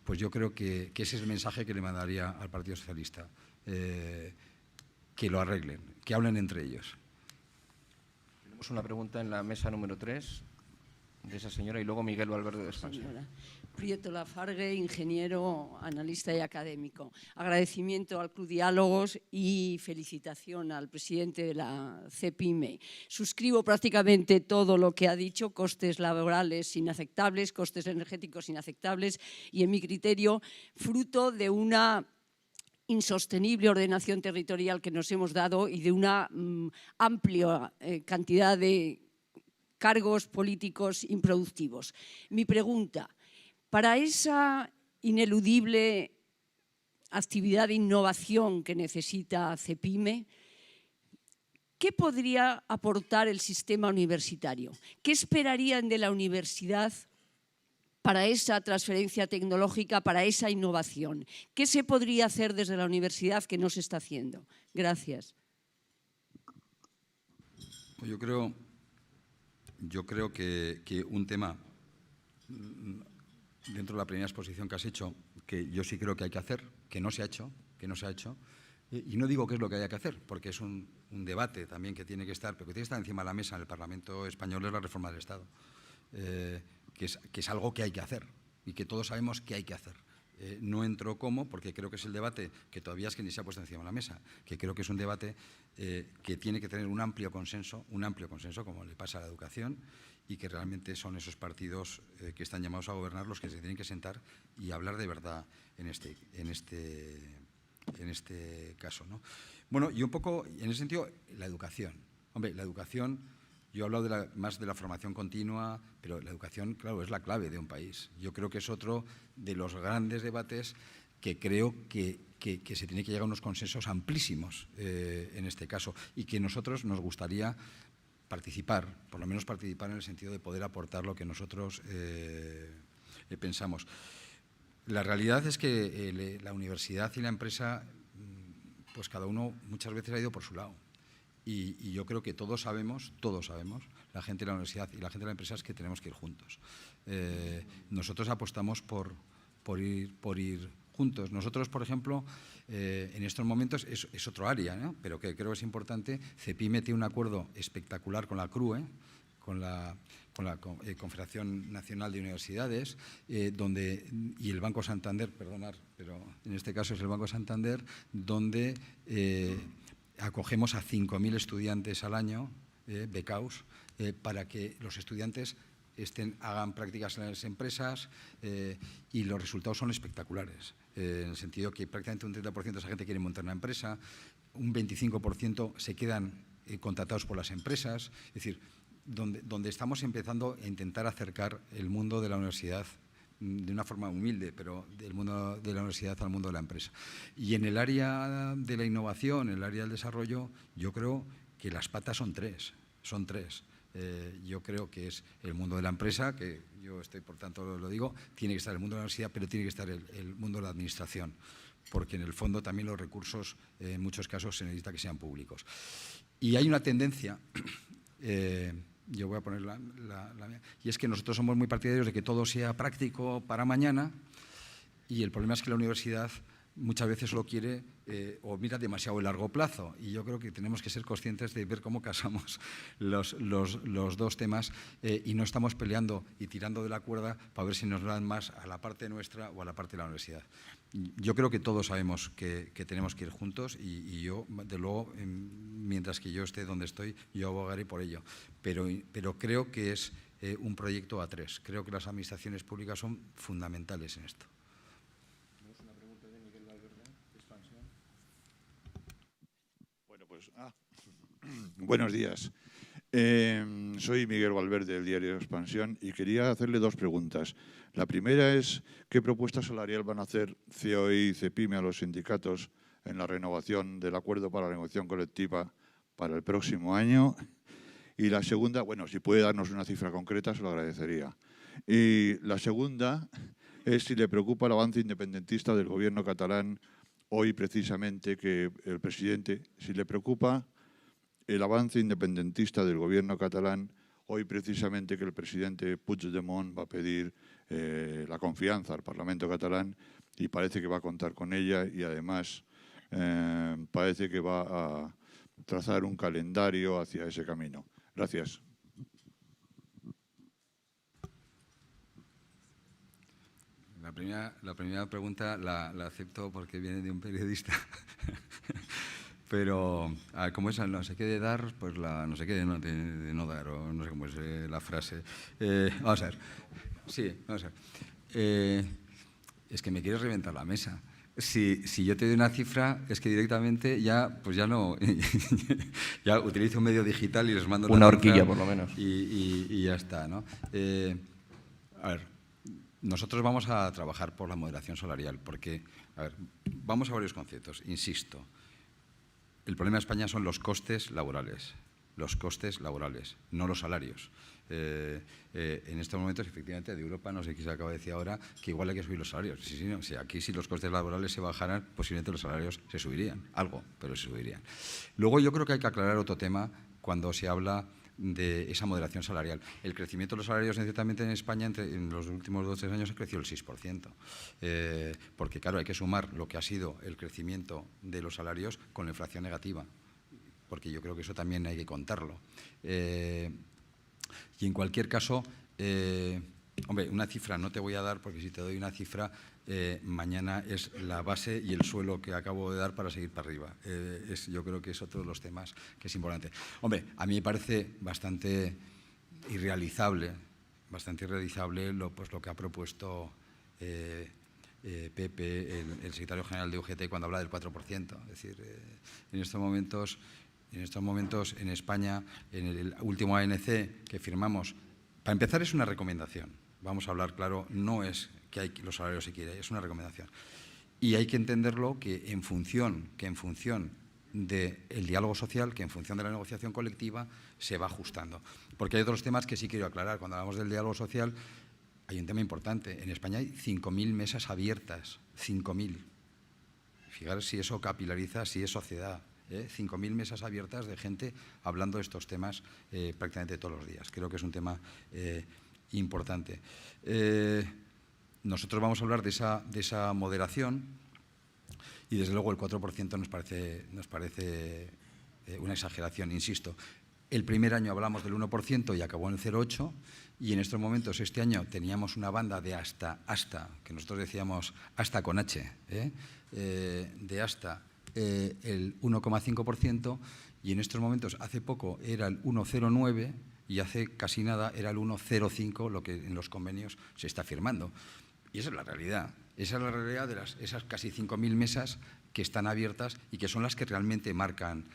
Pues yo creo que ese es el mensaje que le mandaría al Partido Socialista, que lo arreglen, que hablen entre ellos. Tenemos una pregunta en la mesa número 3 de esa señora y luego Miguel Valverde de Espansa. Prieto Lafargue, ingeniero, analista y académico. Agradecimiento al Club Diálogos y felicitación al presidente de la CEPIME. Suscribo prácticamente todo lo que ha dicho, costes laborales inaceptables, costes energéticos inaceptables y, en mi criterio, fruto de una insostenible ordenación territorial que nos hemos dado y de una amplia cantidad de cargos políticos improductivos. Mi pregunta: para esa ineludible actividad de innovación que necesita CEPIME, ¿qué podría aportar el sistema universitario? ¿Qué esperarían de la universidad para esa transferencia tecnológica, para esa innovación? ¿Qué se podría hacer desde la universidad que no se está haciendo? Gracias. Yo creo que un tema, dentro de la primera exposición que has hecho, que yo sí creo que hay que hacer, que no se ha hecho, y no digo qué es lo que haya que hacer, porque es un debate también que tiene que estar, pero que tiene que estar encima de la mesa en el Parlamento español, es la reforma del Estado, que es algo que hay que hacer y que todos sabemos que hay que hacer. No entro cómo, porque creo que es el debate que todavía es que ni se ha puesto encima de la mesa, que creo que es un debate que tiene que tener un amplio consenso como le pasa a la educación, y que realmente son esos partidos que están llamados a gobernar los que se tienen que sentar y hablar de verdad en este caso, ¿no? Bueno, y un poco en ese sentido, la educación. Hombre, la educación, yo he hablado más de la formación continua, pero la educación, claro, es la clave de un país. Yo creo que es otro de los grandes debates que creo que se tiene que llegar a unos consensos amplísimos en este caso, y que nosotros nos gustaría participar, por lo menos participar en el sentido de poder aportar lo que nosotros pensamos. La realidad es que la universidad y la empresa, pues cada uno muchas veces ha ido por su lado. Y yo creo que todos sabemos, la gente de la universidad y la gente de la empresa, es que tenemos que ir juntos. Nosotros apostamos por ir juntos. Nosotros, por ejemplo, en estos momentos es otro área, ¿no? Pero que creo que es importante. CEPIME tiene un acuerdo espectacular con la CRUE, con la Confederación Nacional de Universidades, y el Banco Santander, perdonad, pero en este caso es el Banco Santander, donde acogemos a 5.000 estudiantes al año, becados, para que los estudiantes hagan prácticas en las empresas, y los resultados son espectaculares, en el sentido que prácticamente un 30% de esa gente quiere montar una empresa, un 25% se quedan contratados por las empresas, es decir, donde estamos empezando a intentar acercar el mundo de la universidad de una forma humilde, pero del mundo de la universidad al mundo de la empresa. Y en el área de la innovación, en el área del desarrollo, yo creo que las patas son tres. Yo creo que es el mundo de la empresa, que yo por tanto lo digo, tiene que estar el mundo de la universidad, pero tiene que estar el mundo de la administración, porque en el fondo también los recursos en muchos casos se necesita que sean públicos. Y hay una tendencia, yo voy a poner la mía, y es que nosotros somos muy partidarios de que todo sea práctico para mañana, y el problema es que la universidad muchas veces lo quiere o mira demasiado el largo plazo, y yo creo que tenemos que ser conscientes de ver cómo casamos los dos temas, y no estamos peleando y tirando de la cuerda para ver si nos dan más a la parte nuestra o a la parte de la universidad. Yo creo que todos sabemos que tenemos que ir juntos, y yo, de luego, mientras que yo esté donde estoy, yo abogaré por ello, pero creo que es un proyecto a 3. Creo que las administraciones públicas son fundamentales en esto. Bueno, pues, buenos días. Soy Miguel Valverde, del diario Expansión, y quería hacerle 2 preguntas. La primera es, ¿qué propuesta salarial van a hacer COE y CEPIME a los sindicatos en la renovación del acuerdo para la negociación colectiva para el próximo año? Y la segunda, bueno, si puede darnos una cifra concreta, se lo agradecería. Y la segunda es si le preocupa el avance independentista del gobierno catalán hoy, precisamente, que el presidente, si le preocupa el avance independentista del gobierno catalán, hoy precisamente que el presidente Puigdemont va a pedir la confianza al Parlamento catalán y parece que va a contar con ella y además parece que va a trazar un calendario hacia ese camino. Gracias. La primera pregunta la acepto porque viene de un periodista. Pero, como es no sé qué de dar, pues no sé qué de no dar, o no sé cómo es la frase. Vamos a ver. Sí, vamos a ver. Es que me quieres reventar la mesa. Si yo te doy una cifra, es que directamente ya no, ya utilizo un medio digital y les mando una horquilla, por lo menos. Y ya está, ¿no? A ver, nosotros vamos a trabajar por la moderación salarial, porque, a ver, vamos a varios conceptos, insisto. El problema de España son los costes laborales, no los salarios. En estos momentos, efectivamente, de Europa, no sé qué se acaba de decir ahora, que igual hay que subir los salarios. Aquí si los costes laborales se bajaran, posiblemente los salarios se subirían, algo, pero se subirían. Luego yo creo que hay que aclarar otro tema cuando se habla de esa moderación salarial. El crecimiento de los salarios, ciertamente en España, en los últimos 2 o 3 años ha crecido el 6%. Porque, claro, hay que sumar lo que ha sido el crecimiento de los salarios con la inflación negativa, porque yo creo que eso también hay que contarlo. Y en cualquier caso, hombre, una cifra no te voy a dar, porque si te doy una cifra, mañana es la base y el suelo que acabo de dar para seguir para arriba. Yo creo que es otro de los temas que es importante. Hombre, a mí me parece bastante irrealizable lo que ha propuesto Pepe, el secretario general de UGT, cuando habla del 4%. Es decir, en estos momentos en España, en el último ANC que firmamos, para empezar es una recomendación. Vamos a hablar claro, no es que los salarios se quieren, es una recomendación. Y hay que entenderlo que en función del diálogo social, que en función de la negociación colectiva, se va ajustando. Porque hay otros temas que sí quiero aclarar. Cuando hablamos del diálogo social, hay un tema importante. En España hay 5.000 mesas abiertas, 5.000. Fijaros si eso capilariza, si es sociedad. 5.000 mesas abiertas de gente hablando de estos temas prácticamente todos los días. Creo que es un tema importante. Nosotros vamos a hablar de esa moderación y, desde luego, el 4% nos parece una exageración, insisto. El primer año hablamos del 1% y acabó en el 0,8%, y en estos momentos, este año, teníamos una banda de hasta, que nosotros decíamos hasta con H, de hasta el 1,5%, y en estos momentos, hace poco, era el 1,09%, y hace casi nada era el 1,05%, lo que en los convenios se está firmando. Y esa es la realidad. Esa es la realidad de esas casi 5.000 mesas que están abiertas y que son las que realmente marcan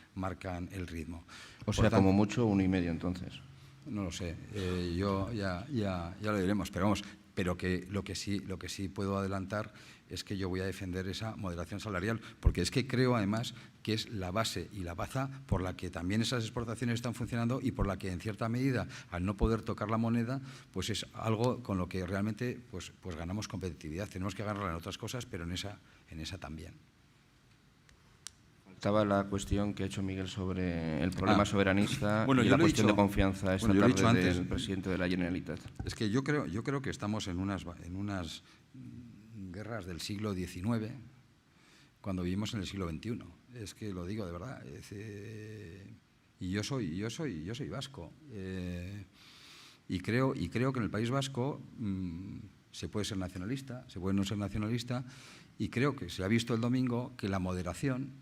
el ritmo. O sea, como mucho 1,5 entonces. No lo sé. Yo ya lo diremos, pero vamos. Pero que lo que sí puedo adelantar es que yo voy a defender esa moderación salarial, porque es que creo, además, que es la base y la baza por la que también esas exportaciones están funcionando y por la que, en cierta medida, al no poder tocar la moneda, pues es algo con lo que realmente pues ganamos competitividad. Tenemos que ganarla en otras cosas, pero en esa también. Estaba la cuestión que ha hecho Miguel sobre el problema soberanista y la cuestión de confianza esta tarde del presidente de la Generalitat. Es que yo creo que estamos en unas guerras del siglo XIX, cuando vivimos en el siglo XXI. Es que lo digo de verdad. Y yo soy vasco. Y creo que en el País Vasco se puede ser nacionalista, se puede no ser nacionalista, y creo que se ha visto el domingo que la moderación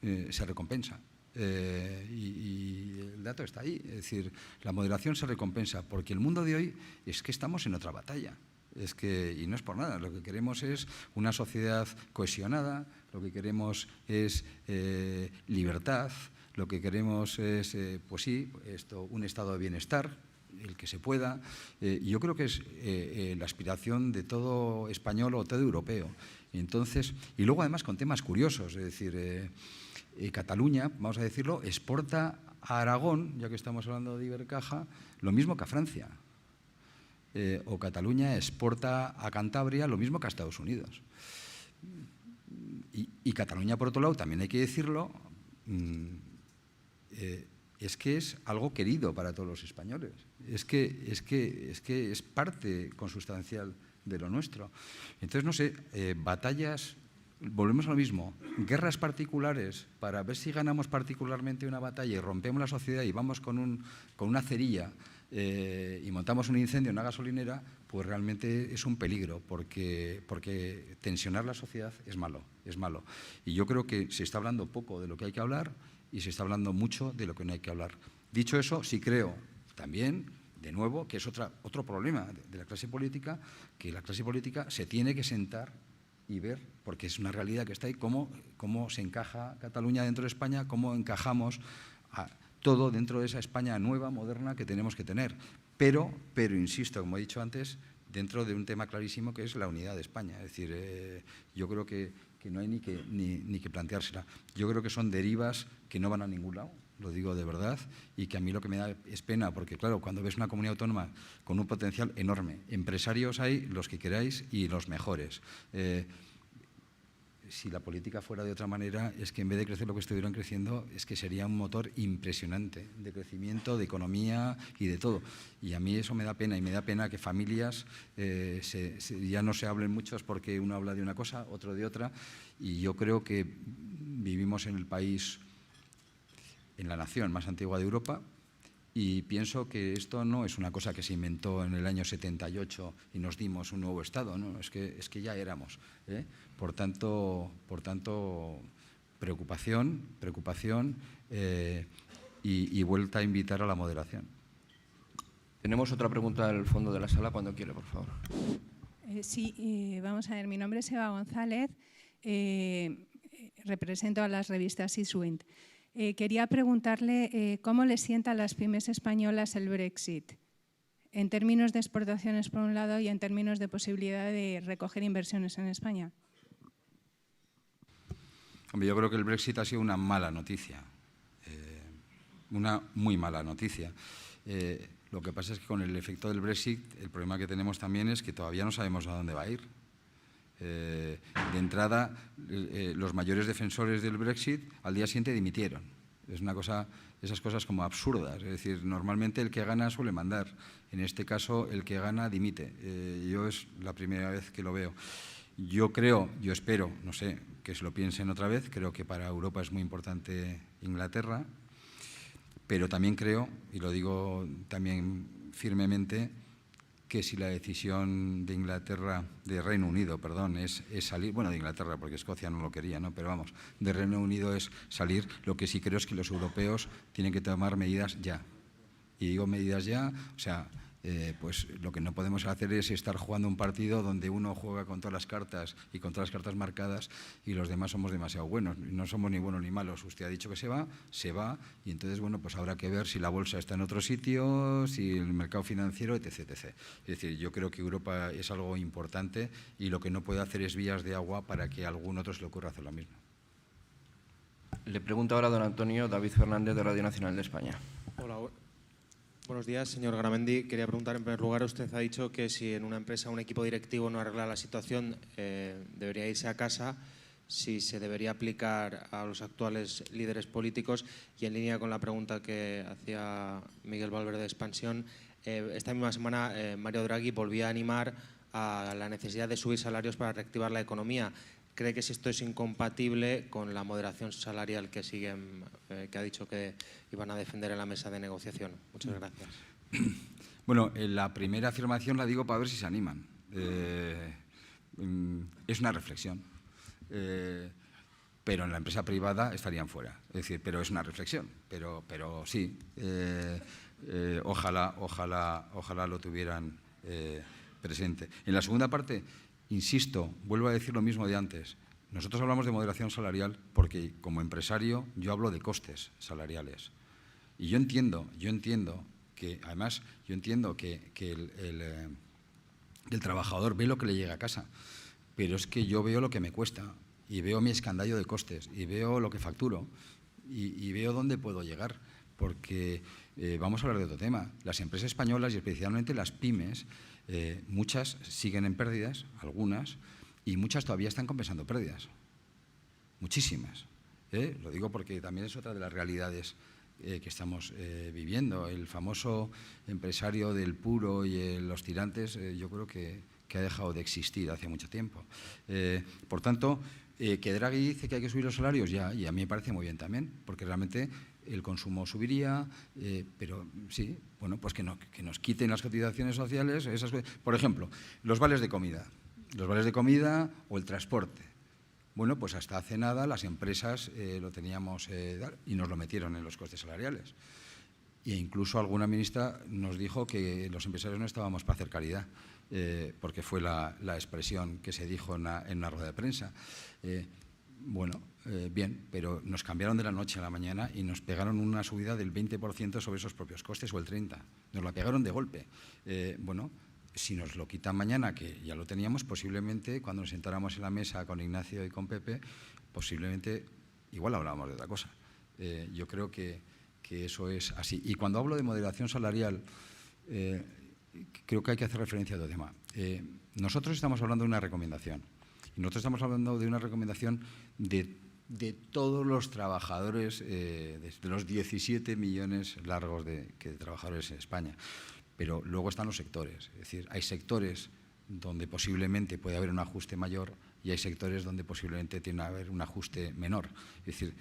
se recompensa. Y el dato está ahí. Es decir, la moderación se recompensa, porque el mundo de hoy es que estamos en otra batalla. Y no es por nada, lo que queremos es una sociedad cohesionada, lo que queremos es libertad, lo que queremos es, pues sí, un estado de bienestar, el que se pueda. Yo creo que es la aspiración de todo español o todo europeo. Y luego además con temas curiosos, es decir, Cataluña, vamos a decirlo, exporta a Aragón, ya que estamos hablando de Ibercaja, lo mismo que a Francia. O Cataluña exporta a Cantabria lo mismo que a Estados Unidos. Y Cataluña, por otro lado, también hay que decirlo, es que es algo querido para todos los españoles. Es que es parte consustancial de lo nuestro. Entonces, no sé, batallas, volvemos a lo mismo, guerras particulares para ver si ganamos particularmente una batalla y rompemos la sociedad y vamos con una cerilla y montamos un incendio en una gasolinera, pues realmente es un peligro, porque tensionar la sociedad es malo, es malo. Y yo creo que se está hablando poco de lo que hay que hablar y se está hablando mucho de lo que no hay que hablar. Dicho eso, sí creo también, de nuevo, que es otro problema de la clase política, que la clase política se tiene que sentar y ver, porque es una realidad que está ahí, cómo se encaja Cataluña dentro de España, cómo encajamos todo dentro de esa España nueva, moderna que tenemos que tener. Pero insisto, como he dicho antes, dentro de un tema clarísimo que es la unidad de España. Es decir, yo creo que no hay ni que planteársela. Yo creo que son derivas que no van a ningún lado, lo digo de verdad, y que a mí lo que me da es pena, porque claro, cuando ves una comunidad autónoma con un potencial enorme, empresarios hay los que queráis y los mejores. Si la política fuera de otra manera, es que en vez de crecer lo que estuvieran creciendo, es que sería un motor impresionante de crecimiento, de economía y de todo. Y a mí eso me da pena, y me da pena que familias ya no se hablen muchos porque uno habla de una cosa, otro de otra, y yo creo que vivimos en el país, en la nación más antigua de Europa, y pienso que esto no es una cosa que se inventó en el año 78 y nos dimos un nuevo Estado, ¿no? Es que ya éramos. Por tanto, preocupación y vuelta a invitar a la moderación. Tenemos otra pregunta al fondo de la sala, cuando quiere, por favor. Sí, vamos a ver, mi nombre es Eva González, represento a las revistas Iswind. Quería preguntarle cómo le sienta a las pymes españolas el Brexit, en términos de exportaciones por un lado y en términos de posibilidad de recoger inversiones en España. Hombre, yo creo que el Brexit ha sido una mala noticia, una muy mala noticia. Lo que pasa es que con el efecto del Brexit, el problema que tenemos también es que todavía no sabemos a dónde va a ir. De entrada, los mayores defensores del Brexit al día siguiente dimitieron. Es una cosa, esas cosas como absurdas. Es decir, normalmente el que gana suele mandar. En este caso, el que gana dimite. Yo es la primera vez que lo veo. Yo espero, no sé, que se lo piensen otra vez. Creo que para Europa es muy importante Inglaterra. Pero también creo, y lo digo también firmemente, que si la decisión de Inglaterra, de Reino Unido, perdón, es salir, bueno, de Inglaterra, porque Escocia no lo quería, ¿no? Pero vamos, de Reino Unido es salir, lo que sí creo es que los europeos tienen que tomar medidas ya. Y digo medidas ya, o sea, pues lo que no podemos hacer es estar jugando un partido donde uno juega con todas las cartas y con todas las cartas marcadas y los demás somos demasiado buenos. No somos ni buenos ni malos. Usted ha dicho que se va y entonces, bueno, pues habrá que ver si la bolsa está en otro sitio, si el mercado financiero, etc, etc. Es decir, yo creo que Europa es algo importante y lo que no puede hacer es vías de agua para que a algún otro se le ocurra hacer lo mismo. Le pregunta ahora a don Antonio David Fernández, de Radio Nacional de España. Hola, buenos días, señor Garamendi. Quería preguntar, en primer lugar, usted ha dicho que si en una empresa un equipo directivo no arregla la situación, debería irse a casa, si se debería aplicar a los actuales líderes políticos, y en línea con la pregunta que hacía Miguel Valverde de Expansión, esta misma semana Mario Draghi volvía a animar a la necesidad de subir salarios para reactivar la economía. ¿Cree que si esto es incompatible con la moderación salarial que siguen, que ha dicho que iban a defender en la mesa de negociación? Muchas gracias. Bueno, la primera afirmación la digo para ver si se animan. Es una reflexión. pero en la empresa privada estarían fuera. Es decir, pero es una reflexión, pero sí, ojalá lo tuvieran presente. En la segunda parte, insisto, vuelvo a decir lo mismo de antes. Nosotros hablamos de moderación salarial porque como empresario yo hablo de costes salariales. Y yo entiendo que, además, el trabajador ve lo que le llega a casa, pero es que yo veo lo que me cuesta y veo mi escandallo de costes y veo lo que facturo y veo dónde puedo llegar, porque vamos a hablar de otro tema. Las empresas españolas y especialmente las pymes, muchas siguen en pérdidas, algunas, y muchas todavía están compensando pérdidas, muchísimas. Lo digo porque también es otra de las realidades que estamos viviendo. El famoso empresario del puro y los tirantes, yo creo que ha dejado de existir hace mucho tiempo. Por tanto, que Draghi dice que hay que subir los salarios, ya, y a mí me parece muy bien también, porque realmente el consumo subiría, pero sí, bueno, pues que nos quiten las cotizaciones sociales, por ejemplo, los vales de comida o el transporte. Bueno, pues hasta hace nada las empresas lo teníamos y nos lo metieron en los costes salariales. E incluso alguna ministra nos dijo que los empresarios no estábamos para hacer caridad, porque fue la expresión que se dijo en una rueda de prensa. Bien, pero nos cambiaron de la noche a la mañana y nos pegaron una subida del 20% sobre esos propios costes o el 30%. Nos la pegaron de golpe. Si nos lo quitan mañana, que ya lo teníamos, posiblemente cuando nos sentáramos en la mesa con Ignacio y con Pepe, posiblemente igual hablábamos de otra cosa. Yo creo que eso es así. Y cuando hablo de moderación salarial, creo que hay que hacer referencia a otro tema. Nosotros estamos hablando de una recomendación. Y nosotros estamos hablando de una recomendación de todos los trabajadores, de los 17 millones largos de trabajadores en España. Pero luego están los sectores. Es decir, hay sectores donde posiblemente puede haber un ajuste mayor y hay sectores donde posiblemente tiene que haber un ajuste menor. Es decir,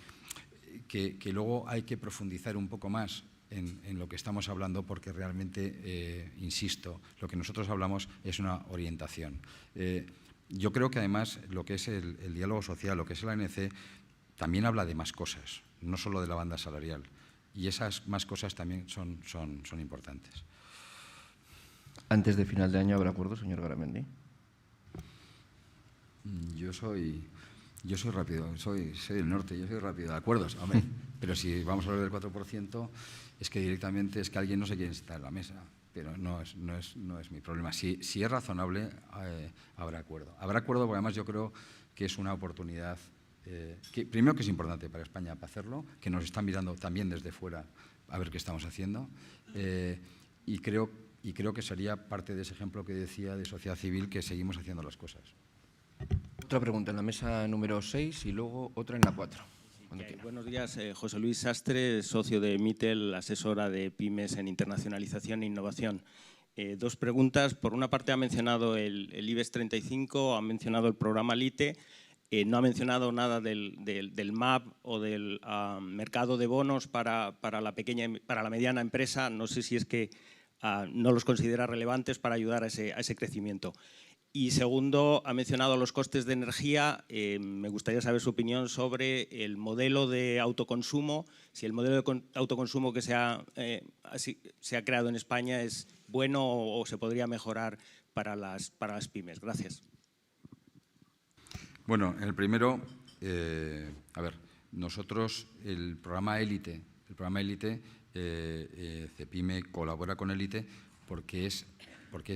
que luego hay que profundizar un poco más en lo que estamos hablando porque realmente, insisto, lo que nosotros hablamos es una orientación. Yo creo que además lo que es el diálogo social, lo que es la ANC, también habla de más cosas, no solo de la banda salarial. Y esas más cosas también son importantes. Antes de final de año habrá acuerdo, señor Garamendi. Yo soy rápido, soy del norte, yo soy rápido de acuerdos, hombre. Pero si vamos a hablar del 4%, es que directamente es que alguien no se quiere sentar en la mesa. Pero no es mi problema. Si es razonable, habrá acuerdo. Habrá acuerdo porque además yo creo que es una oportunidad, primero que es importante para España para hacerlo, que nos están mirando también desde fuera a ver qué estamos haciendo. Y creo que sería parte de ese ejemplo que decía de sociedad civil que seguimos haciendo las cosas. Otra pregunta en la mesa número 6 y luego otra en la 4. Buenos días, José Luis Sastre, socio de Mitel, asesora de pymes en internacionalización e innovación. Dos preguntas. Por una parte ha mencionado el IBEX 35, ha mencionado el programa LITE, no ha mencionado nada del MAP o del mercado de bonos para la mediana empresa. No sé si es que no los considera relevantes para ayudar a ese crecimiento. Y segundo, ha mencionado los costes de energía. Me gustaría saber su opinión sobre el modelo de autoconsumo, si el modelo de autoconsumo que se ha creado en España es bueno o se podría mejorar para las pymes. Gracias. Bueno, en el primero, a ver, nosotros el programa Élite, CEPIME colabora con Élite porque es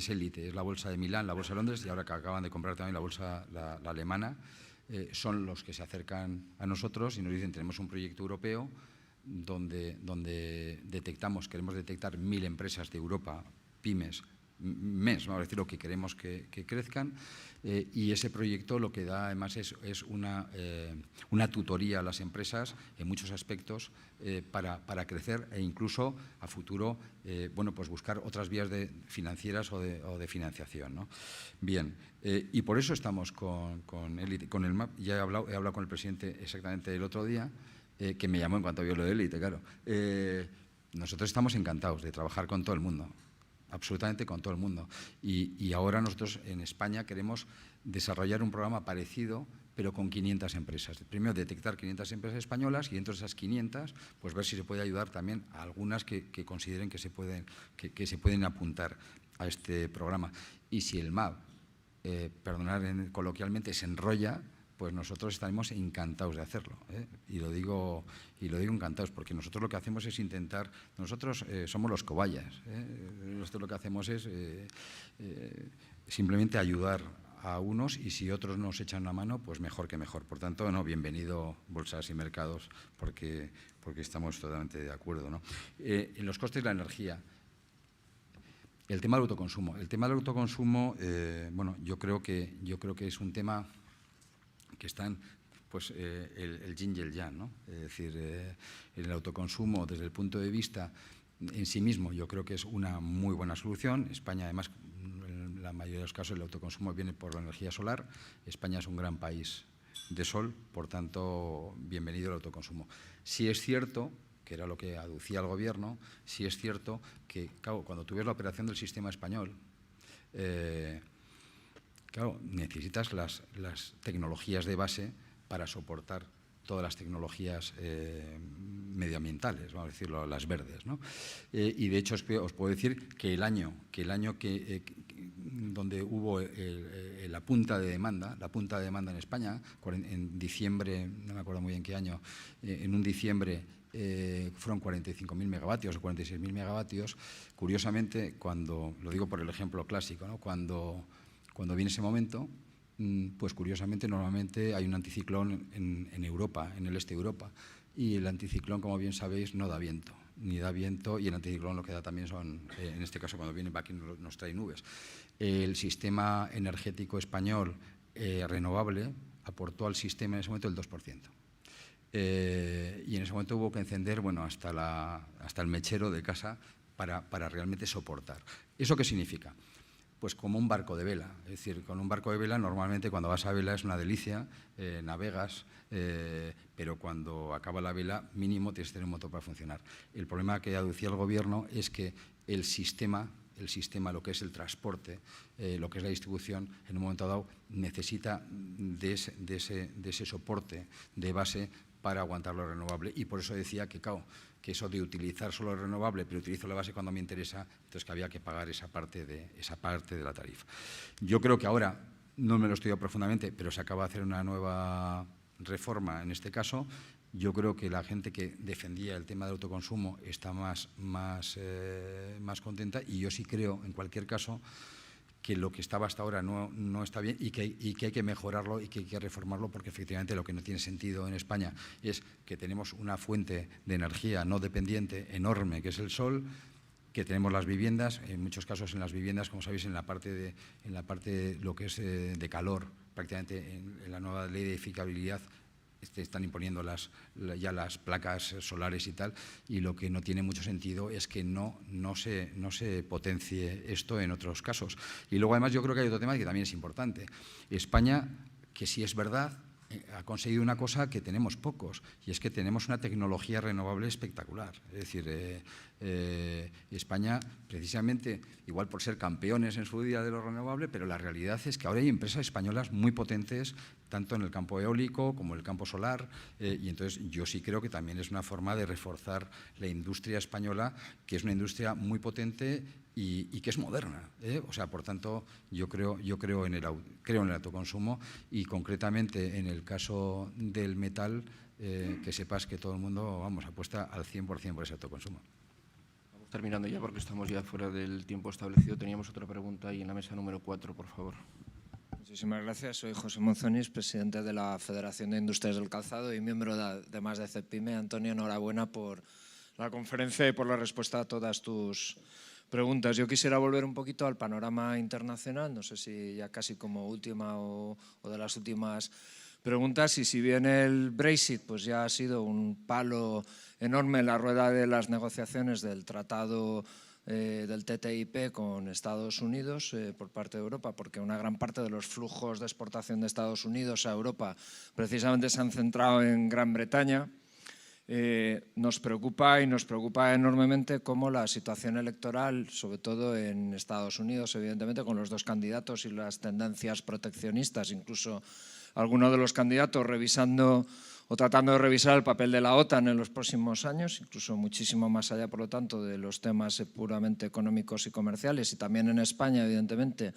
Élite, es la bolsa de Milán, la bolsa de Londres y ahora que acaban de comprar también la bolsa la alemana, son los que se acercan a nosotros y nos dicen tenemos un proyecto europeo donde queremos detectar 1000 empresas de Europa, pymes, vamos a decir lo que queremos que crezcan y ese proyecto lo que da además es una tutoría a las empresas en muchos aspectos para crecer e incluso a futuro pues buscar otras vías financieras o de financiación, ¿no? Bien, y por eso estamos con el MAP. Ya he hablado con el presidente exactamente el otro día, que me llamó en cuanto vio lo de Élite, claro. Nosotros estamos encantados de trabajar con todo el mundo. absolutamente con todo el mundo. Y ahora nosotros en España queremos desarrollar un programa parecido, pero con 500 empresas. Primero, detectar 500 empresas españolas y dentro de esas 500, pues ver si se puede ayudar también a algunas que consideren que se pueden apuntar a este programa. Y si el MAB, perdonad coloquialmente, se enrolla, pues nosotros estaremos encantados de hacerlo, ¿eh? Y lo digo encantados, porque nosotros lo que hacemos es intentar, nosotros somos los cobayas, ¿eh? Nosotros lo que hacemos es simplemente ayudar a unos, y si otros nos echan una mano, pues mejor que mejor. Por tanto, no, bienvenido Bolsas y Mercados, porque estamos totalmente de acuerdo, ¿no? En los costes de la energía, el tema del autoconsumo. El tema del autoconsumo, bueno, yo creo que es un tema que están, pues, el yin y el yang, ¿no? Es decir, el autoconsumo desde el punto de vista en sí mismo, yo creo que es una muy buena solución. España, además, en la mayoría de los casos el autoconsumo viene por la energía solar. España es un gran país de sol, por tanto, bienvenido el autoconsumo. Sí es cierto, que era lo que aducía el Gobierno, sí es cierto que, claro, cuando tú ves la operación del sistema español, claro, necesitas las tecnologías de base para soportar todas las tecnologías medioambientales, vamos a decirlo, las verdes, ¿no? Y de hecho os puedo decir que el año donde hubo la punta de demanda en España, en diciembre, no me acuerdo muy bien qué año, en un diciembre fueron 45.000 megavatios o 46.000 megavatios. Curiosamente, lo digo por el ejemplo clásico, ¿no? Cuando viene ese momento, pues curiosamente normalmente hay un anticiclón en Europa, en el este de Europa, y el anticiclón, como bien sabéis, no da viento, ni da viento, y el anticiclón lo que da también son, en este caso cuando viene aquí nos trae nubes. El sistema energético español renovable aportó al sistema en ese momento el 2%. Y en ese momento hubo que encender, bueno, hasta el mechero de casa para realmente soportar. ¿Eso qué significa? Pues como un barco de vela. Es decir, con un barco de vela normalmente cuando vas a vela es una delicia, navegas, pero cuando acaba la vela mínimo tienes que tener un motor para funcionar. El problema que aducía el Gobierno es que el sistema, lo que es el transporte, lo que es la distribución, en un momento dado necesita de ese soporte de base para aguantar lo renovable. Y por eso decía que, claro, que eso de utilizar solo renovable, pero utilizo la base cuando me interesa, entonces que había que pagar esa parte de la tarifa. Yo creo que ahora, no me lo he estudiado profundamente, pero se acaba de hacer una nueva reforma en este caso. Yo creo que la gente que defendía el tema del autoconsumo está más contenta, y yo sí creo, en cualquier caso, que lo que estaba hasta ahora no está bien y que hay que mejorarlo y que hay que reformarlo, porque efectivamente lo que no tiene sentido en España es que tenemos una fuente de energía no dependiente enorme, que es el sol, que tenemos las viviendas, en muchos casos en las viviendas, como sabéis, en la parte de lo que es de calor, prácticamente en la nueva ley de edificabilidad, están imponiendo ya las placas solares y tal, y lo que no tiene mucho sentido es que no se potencie esto en otros casos. Y luego, además, yo creo que hay otro tema que también es importante. España, que sí es verdad, ha conseguido una cosa que tenemos pocos, y es que tenemos una tecnología renovable espectacular. Es decir, España, precisamente, igual por ser campeones en su día de lo renovable, pero la realidad es que ahora hay empresas españolas muy potentes, tanto en el campo eólico como en el campo solar, y entonces yo sí creo que también es una forma de reforzar la industria española, que es una industria muy potente y que es moderna, ¿eh? O sea, por tanto, yo creo en el autoconsumo, y concretamente en el caso del metal, que sepas que todo el mundo, vamos, apuesta al 100% por ese autoconsumo. Vamos terminando ya porque estamos ya fuera del tiempo establecido. Teníamos otra pregunta ahí en la mesa número 4, por favor. Muchísimas gracias. Soy José Monzonis, presidente de la Federación de Industrias del Calzado y miembro además de CEPIME. Antonio, enhorabuena por la conferencia y por la respuesta a todas tus preguntas. Yo quisiera volver un poquito al panorama internacional, no sé si ya casi como última o de las últimas preguntas, y si bien el Brexit pues ya ha sido un palo enorme en la rueda de las negociaciones del tratado del TTIP con Estados Unidos por parte de Europa, porque una gran parte de los flujos de exportación de Estados Unidos a Europa precisamente se han centrado en Gran Bretaña. nos preocupa y nos preocupa enormemente cómo la situación electoral, sobre todo en Estados Unidos, evidentemente, con los dos candidatos y las tendencias proteccionistas, incluso algunos de los candidatos revisando o tratando de revisar el papel de la OTAN en los próximos años, incluso muchísimo más allá, por lo tanto, de los temas puramente económicos y comerciales, y también en España, evidentemente,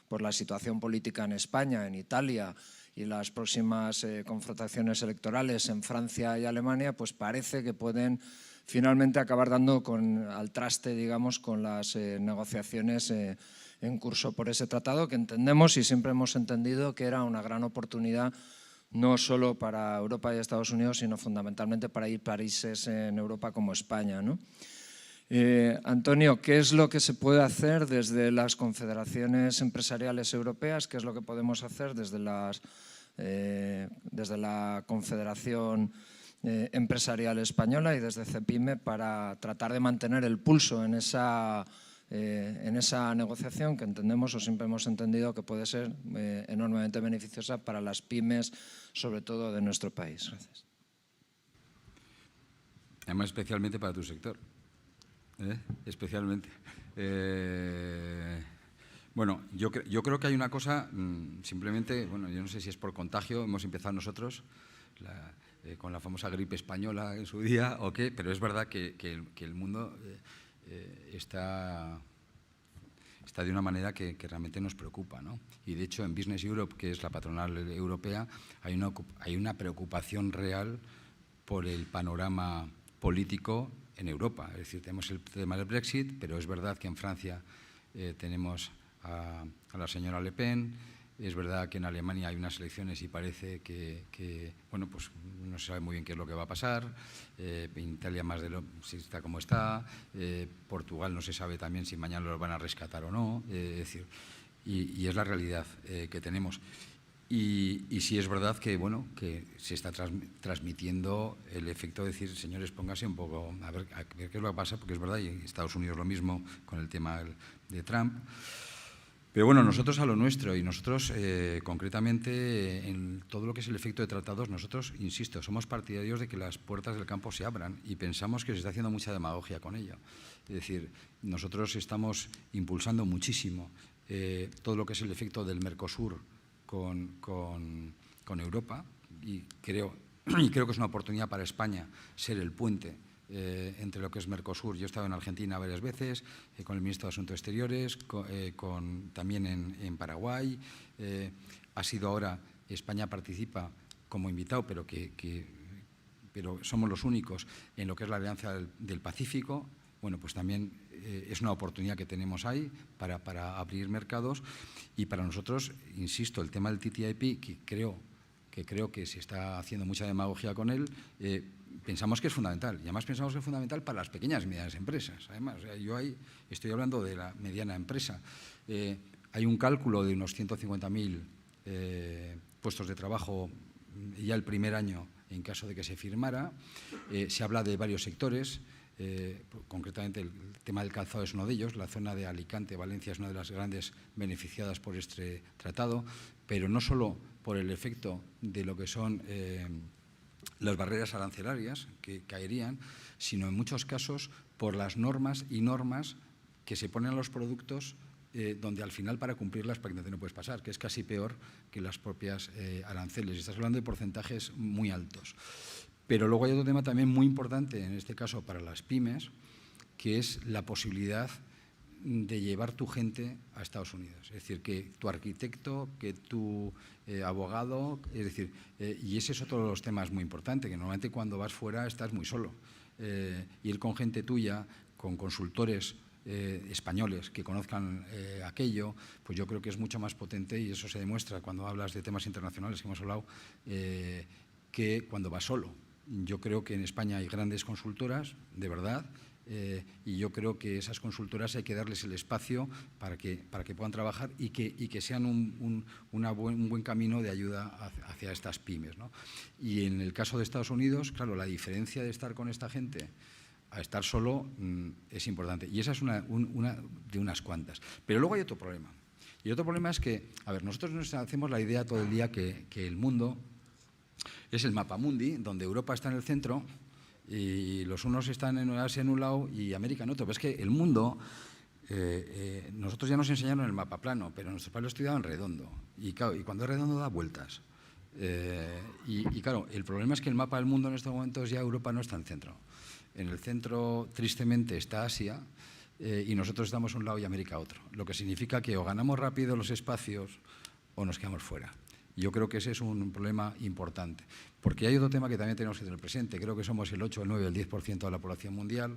por la situación política en España, en Italia, y las próximas confrontaciones electorales en Francia y Alemania, pues parece que pueden finalmente acabar dando al traste, digamos, con las negociaciones en curso por ese tratado, que entendemos y siempre hemos entendido que era una gran oportunidad no solo para Europa y Estados Unidos, sino fundamentalmente para países en Europa como España, ¿no? Antonio, ¿qué es lo que se puede hacer desde las confederaciones empresariales europeas? ¿Qué es lo que podemos hacer desde la Confederación Empresarial Española y desde CEPIME para tratar de mantener el pulso en esa negociación que entendemos o siempre hemos entendido que puede ser enormemente beneficiosa para las pymes, sobre todo de nuestro país? Gracias. Además, especialmente para tu sector. Especialmente. Bueno, yo creo que hay una cosa, simplemente, bueno, yo no sé si es por contagio, hemos empezado nosotros con la famosa gripe española en su día o qué, pero es verdad que el mundo está de una manera que realmente nos preocupa, ¿no? Y de hecho en Business Europe, que es la patronal europea, hay una preocupación real por el panorama político en Europa. Es decir, tenemos el tema del Brexit, pero es verdad que en Francia tenemos a la señora Le Pen. Es verdad que en Alemania hay unas elecciones y parece que bueno, pues no se sabe muy bien qué es lo que va a pasar. En Italia más de si está como está. Portugal no se sabe también si mañana lo van a rescatar o no. Es decir, y es la realidad que tenemos. Y sí es verdad que, bueno, que se está transmitiendo el efecto de decir, señores, pónganse un poco a ver qué es lo que pasa, porque es verdad, y en Estados Unidos lo mismo con el tema de Trump. Pero bueno, nosotros a lo nuestro, y nosotros concretamente en todo lo que es el efecto de tratados, nosotros, insisto, somos partidarios de que las puertas del campo se abran y pensamos que se está haciendo mucha demagogia con ello. Es decir, nosotros estamos impulsando muchísimo todo lo que es el efecto del Mercosur con Europa, y creo que es una oportunidad para España ser el puente entre lo que es Mercosur. Yo he estado en Argentina varias veces, con el ministro de Asuntos Exteriores, también en Paraguay. Ha sido ahora, España participa como invitado, pero somos los únicos en lo que es la Alianza del Pacífico. Bueno, pues también es una oportunidad que tenemos ahí para abrir mercados. Y para nosotros, insisto, el tema del TTIP, que creo que se está haciendo mucha demagogia con él, pensamos que es fundamental. Y además pensamos que es fundamental para las pequeñas y medianas empresas. Además, yo ahí estoy hablando de la mediana empresa. Hay un cálculo de unos 150.000 puestos de trabajo ya el primer año en caso de que se firmara. Se habla de varios sectores. Concretamente el tema del calzado es uno de ellos. La zona de Alicante, Valencia es una de las grandes beneficiadas por este tratado, pero no solo por el efecto de lo que son las barreras arancelarias que caerían, sino en muchos casos por las normas que se ponen a los productos, donde al final para cumplirlas prácticamente no puedes pasar, que es casi peor que las propias aranceles. Estás hablando de porcentajes muy altos. Pero luego hay otro tema también muy importante, en este caso para las pymes, que es la posibilidad de llevar tu gente a Estados Unidos. Es decir, que tu arquitecto, que tu abogado, es decir, y ese es otro de los temas muy importantes, que normalmente cuando vas fuera estás muy solo. Ir con gente tuya, con consultores españoles que conozcan aquello, pues yo creo que es mucho más potente, y eso se demuestra cuando hablas de temas internacionales que hemos hablado, que cuando vas solo. Yo creo que en España hay grandes consultoras, de verdad, y yo creo que esas consultoras hay que darles el espacio para que puedan trabajar y que sean un buen camino de ayuda hacia estas pymes, ¿no? Y en el caso de Estados Unidos, claro, la diferencia de estar con esta gente a estar solo es importante. Y esa es una de unas cuantas. Pero luego hay otro problema. Y otro problema es que, a ver, nosotros nos hacemos la idea todo el día que el mundo es el mapa mundi, donde Europa está en el centro Y los unos están en Asia en un lado y América en otro. Pero es que el mundo, nosotros ya nos enseñaron el mapa plano, pero nuestros padres lo estudiaban redondo. Y claro, y cuando es redondo da vueltas. Y claro, el problema es que el mapa del mundo en estos momentos ya Europa no está en el centro. En el centro, tristemente, está Asia y nosotros estamos a un lado y América a otro. Lo que significa que o ganamos rápido los espacios o nos quedamos fuera. Yo creo que ese es un problema importante. Porque hay otro tema que también tenemos que tener presente. Creo que somos el 8, el 9, el 10% de la población mundial.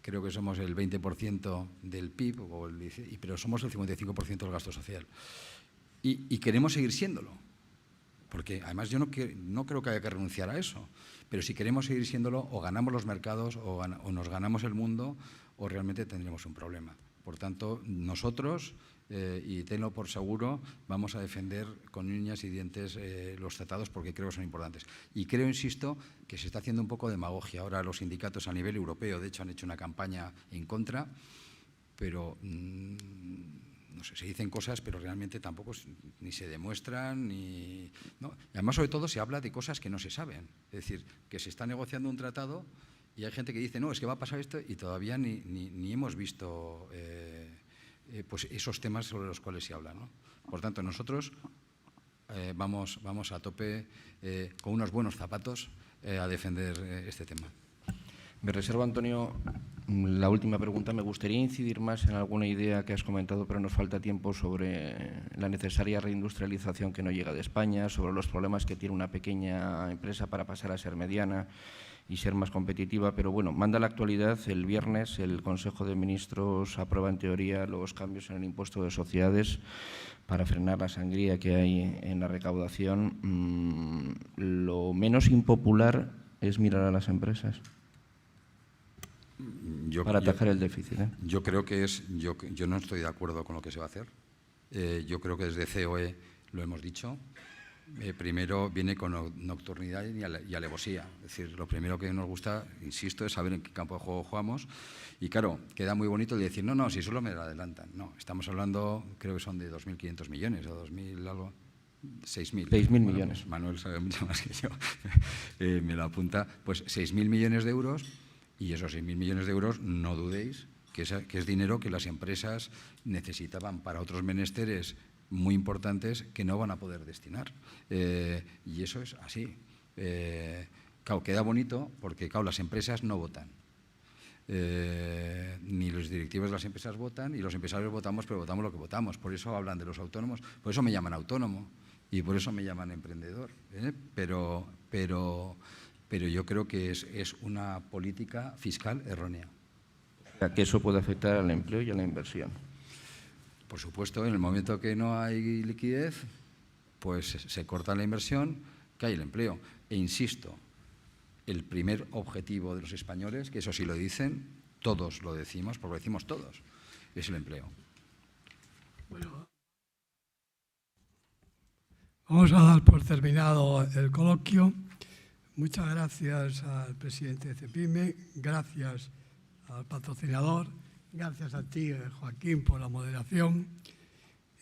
Creo que somos el 20% del PIB, pero somos el 55% del gasto social. Y queremos seguir siéndolo. Porque además yo no creo que haya que renunciar a eso. Pero si queremos seguir siéndolo, o ganamos los mercados o nos ganamos el mundo, o realmente tendremos un problema. Por tanto, nosotros, y tenlo por seguro, vamos a defender con uñas y dientes los tratados porque creo que son importantes. Y creo, insisto, que se está haciendo un poco de demagogia. Ahora los sindicatos a nivel europeo, de hecho, han hecho una campaña en contra, pero no sé, se dicen cosas, pero realmente tampoco ni se demuestran, ¿no? Y además, sobre todo, se habla de cosas que no se saben. Es decir, que se está negociando un tratado y hay gente que dice, no, es que va a pasar esto y todavía ni hemos visto pues esos temas sobre los cuales se habla, ¿no? Por tanto, nosotros vamos a tope con unos buenos zapatos a defender este tema. Me reservo, Antonio, la última pregunta. Me gustaría incidir más en alguna idea que has comentado, pero nos falta tiempo, sobre la necesaria reindustrialización que no llega de España, sobre los problemas que tiene una pequeña empresa para pasar a ser mediana y ser más competitiva. Pero bueno, manda la actualidad. El viernes el Consejo de Ministros aprueba en teoría los cambios en el impuesto de sociedades para frenar la sangría que hay en la recaudación. Lo menos impopular es mirar a las empresas para atajar el déficit. Yo creo que yo no estoy de acuerdo con lo que se va a hacer. Yo creo que desde COE lo hemos dicho. Primero viene con nocturnidad y alevosía. Es decir, lo primero que nos gusta, insisto, es saber en qué campo de juego jugamos. Y claro, queda muy bonito el decir, no, si solo me lo adelantan. No, estamos hablando, creo que son de 2.500 millones o 2.000 algo. 6.000. 6.000 millones. Pues Manuel sabe mucho más que yo. Me lo apunta. Pues 6.000 millones de euros. Y esos 6.000 millones de euros, no dudéis, que es dinero que las empresas necesitaban para otros menesteres muy importantes que no van a poder destinar. Y eso es así. Claro, queda bonito porque, claro, las empresas no votan. Ni los directivos de las empresas votan, y los empresarios votamos, pero votamos lo que votamos. Por eso hablan de los autónomos, por eso me llaman autónomo y por eso me llaman emprendedor. Pero yo creo que es una política fiscal errónea. O sea, que eso puede afectar al empleo y a la inversión. Por supuesto, en el momento que no hay liquidez, pues se corta la inversión, cae el empleo. E insisto, el primer objetivo de los españoles, que eso sí lo dicen, todos lo decimos, porque lo decimos todos, es el empleo. Bueno, vamos a dar por terminado el coloquio. Muchas gracias al presidente de CEPIME, gracias al patrocinador, gracias a ti, Joaquín, por la moderación.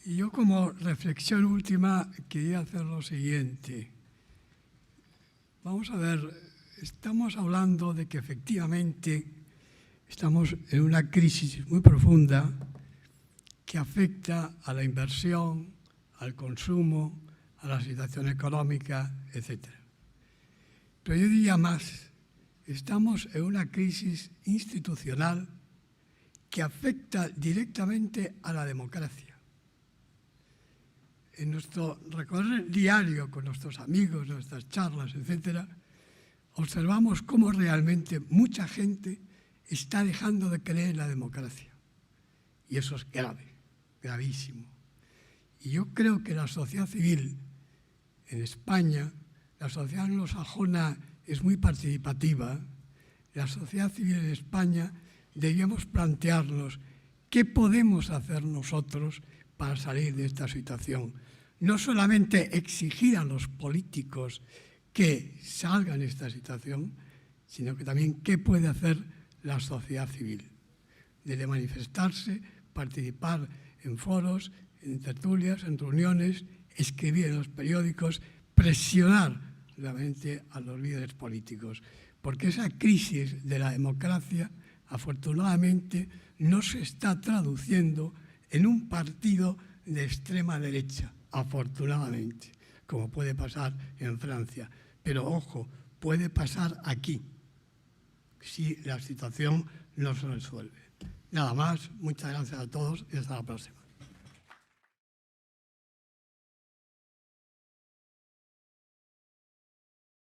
Y yo, como reflexión última, quería hacer lo siguiente. Vamos a ver, estamos hablando de que efectivamente estamos en una crisis muy profunda que afecta a la inversión, al consumo, a la situación económica, etcétera. Pero yo diría más, estamos en una crisis institucional que afecta directamente a la democracia. En nuestro recorrer diario con nuestros amigos, nuestras charlas, etcétera, observamos cómo realmente mucha gente está dejando de creer en la democracia. Y eso es grave, gravísimo. Y yo creo que la sociedad civil en España, la sociedad anglosajona es muy participativa. La sociedad civil en España debíamos plantearnos qué podemos hacer nosotros para salir de esta situación. No solamente exigir a los políticos que salgan de esta situación, sino que también qué puede hacer la sociedad civil. Debe manifestarse, participar en foros, en tertulias, en reuniones, escribir en los periódicos, presionar realmente a los líderes políticos. porque esa crisis de la democracia, afortunadamente, no se está traduciendo en un partido de extrema derecha, afortunadamente, como puede pasar en Francia. Pero, ojo, puede pasar aquí, si la situación no se resuelve. Nada más, muchas gracias a todos y hasta la próxima.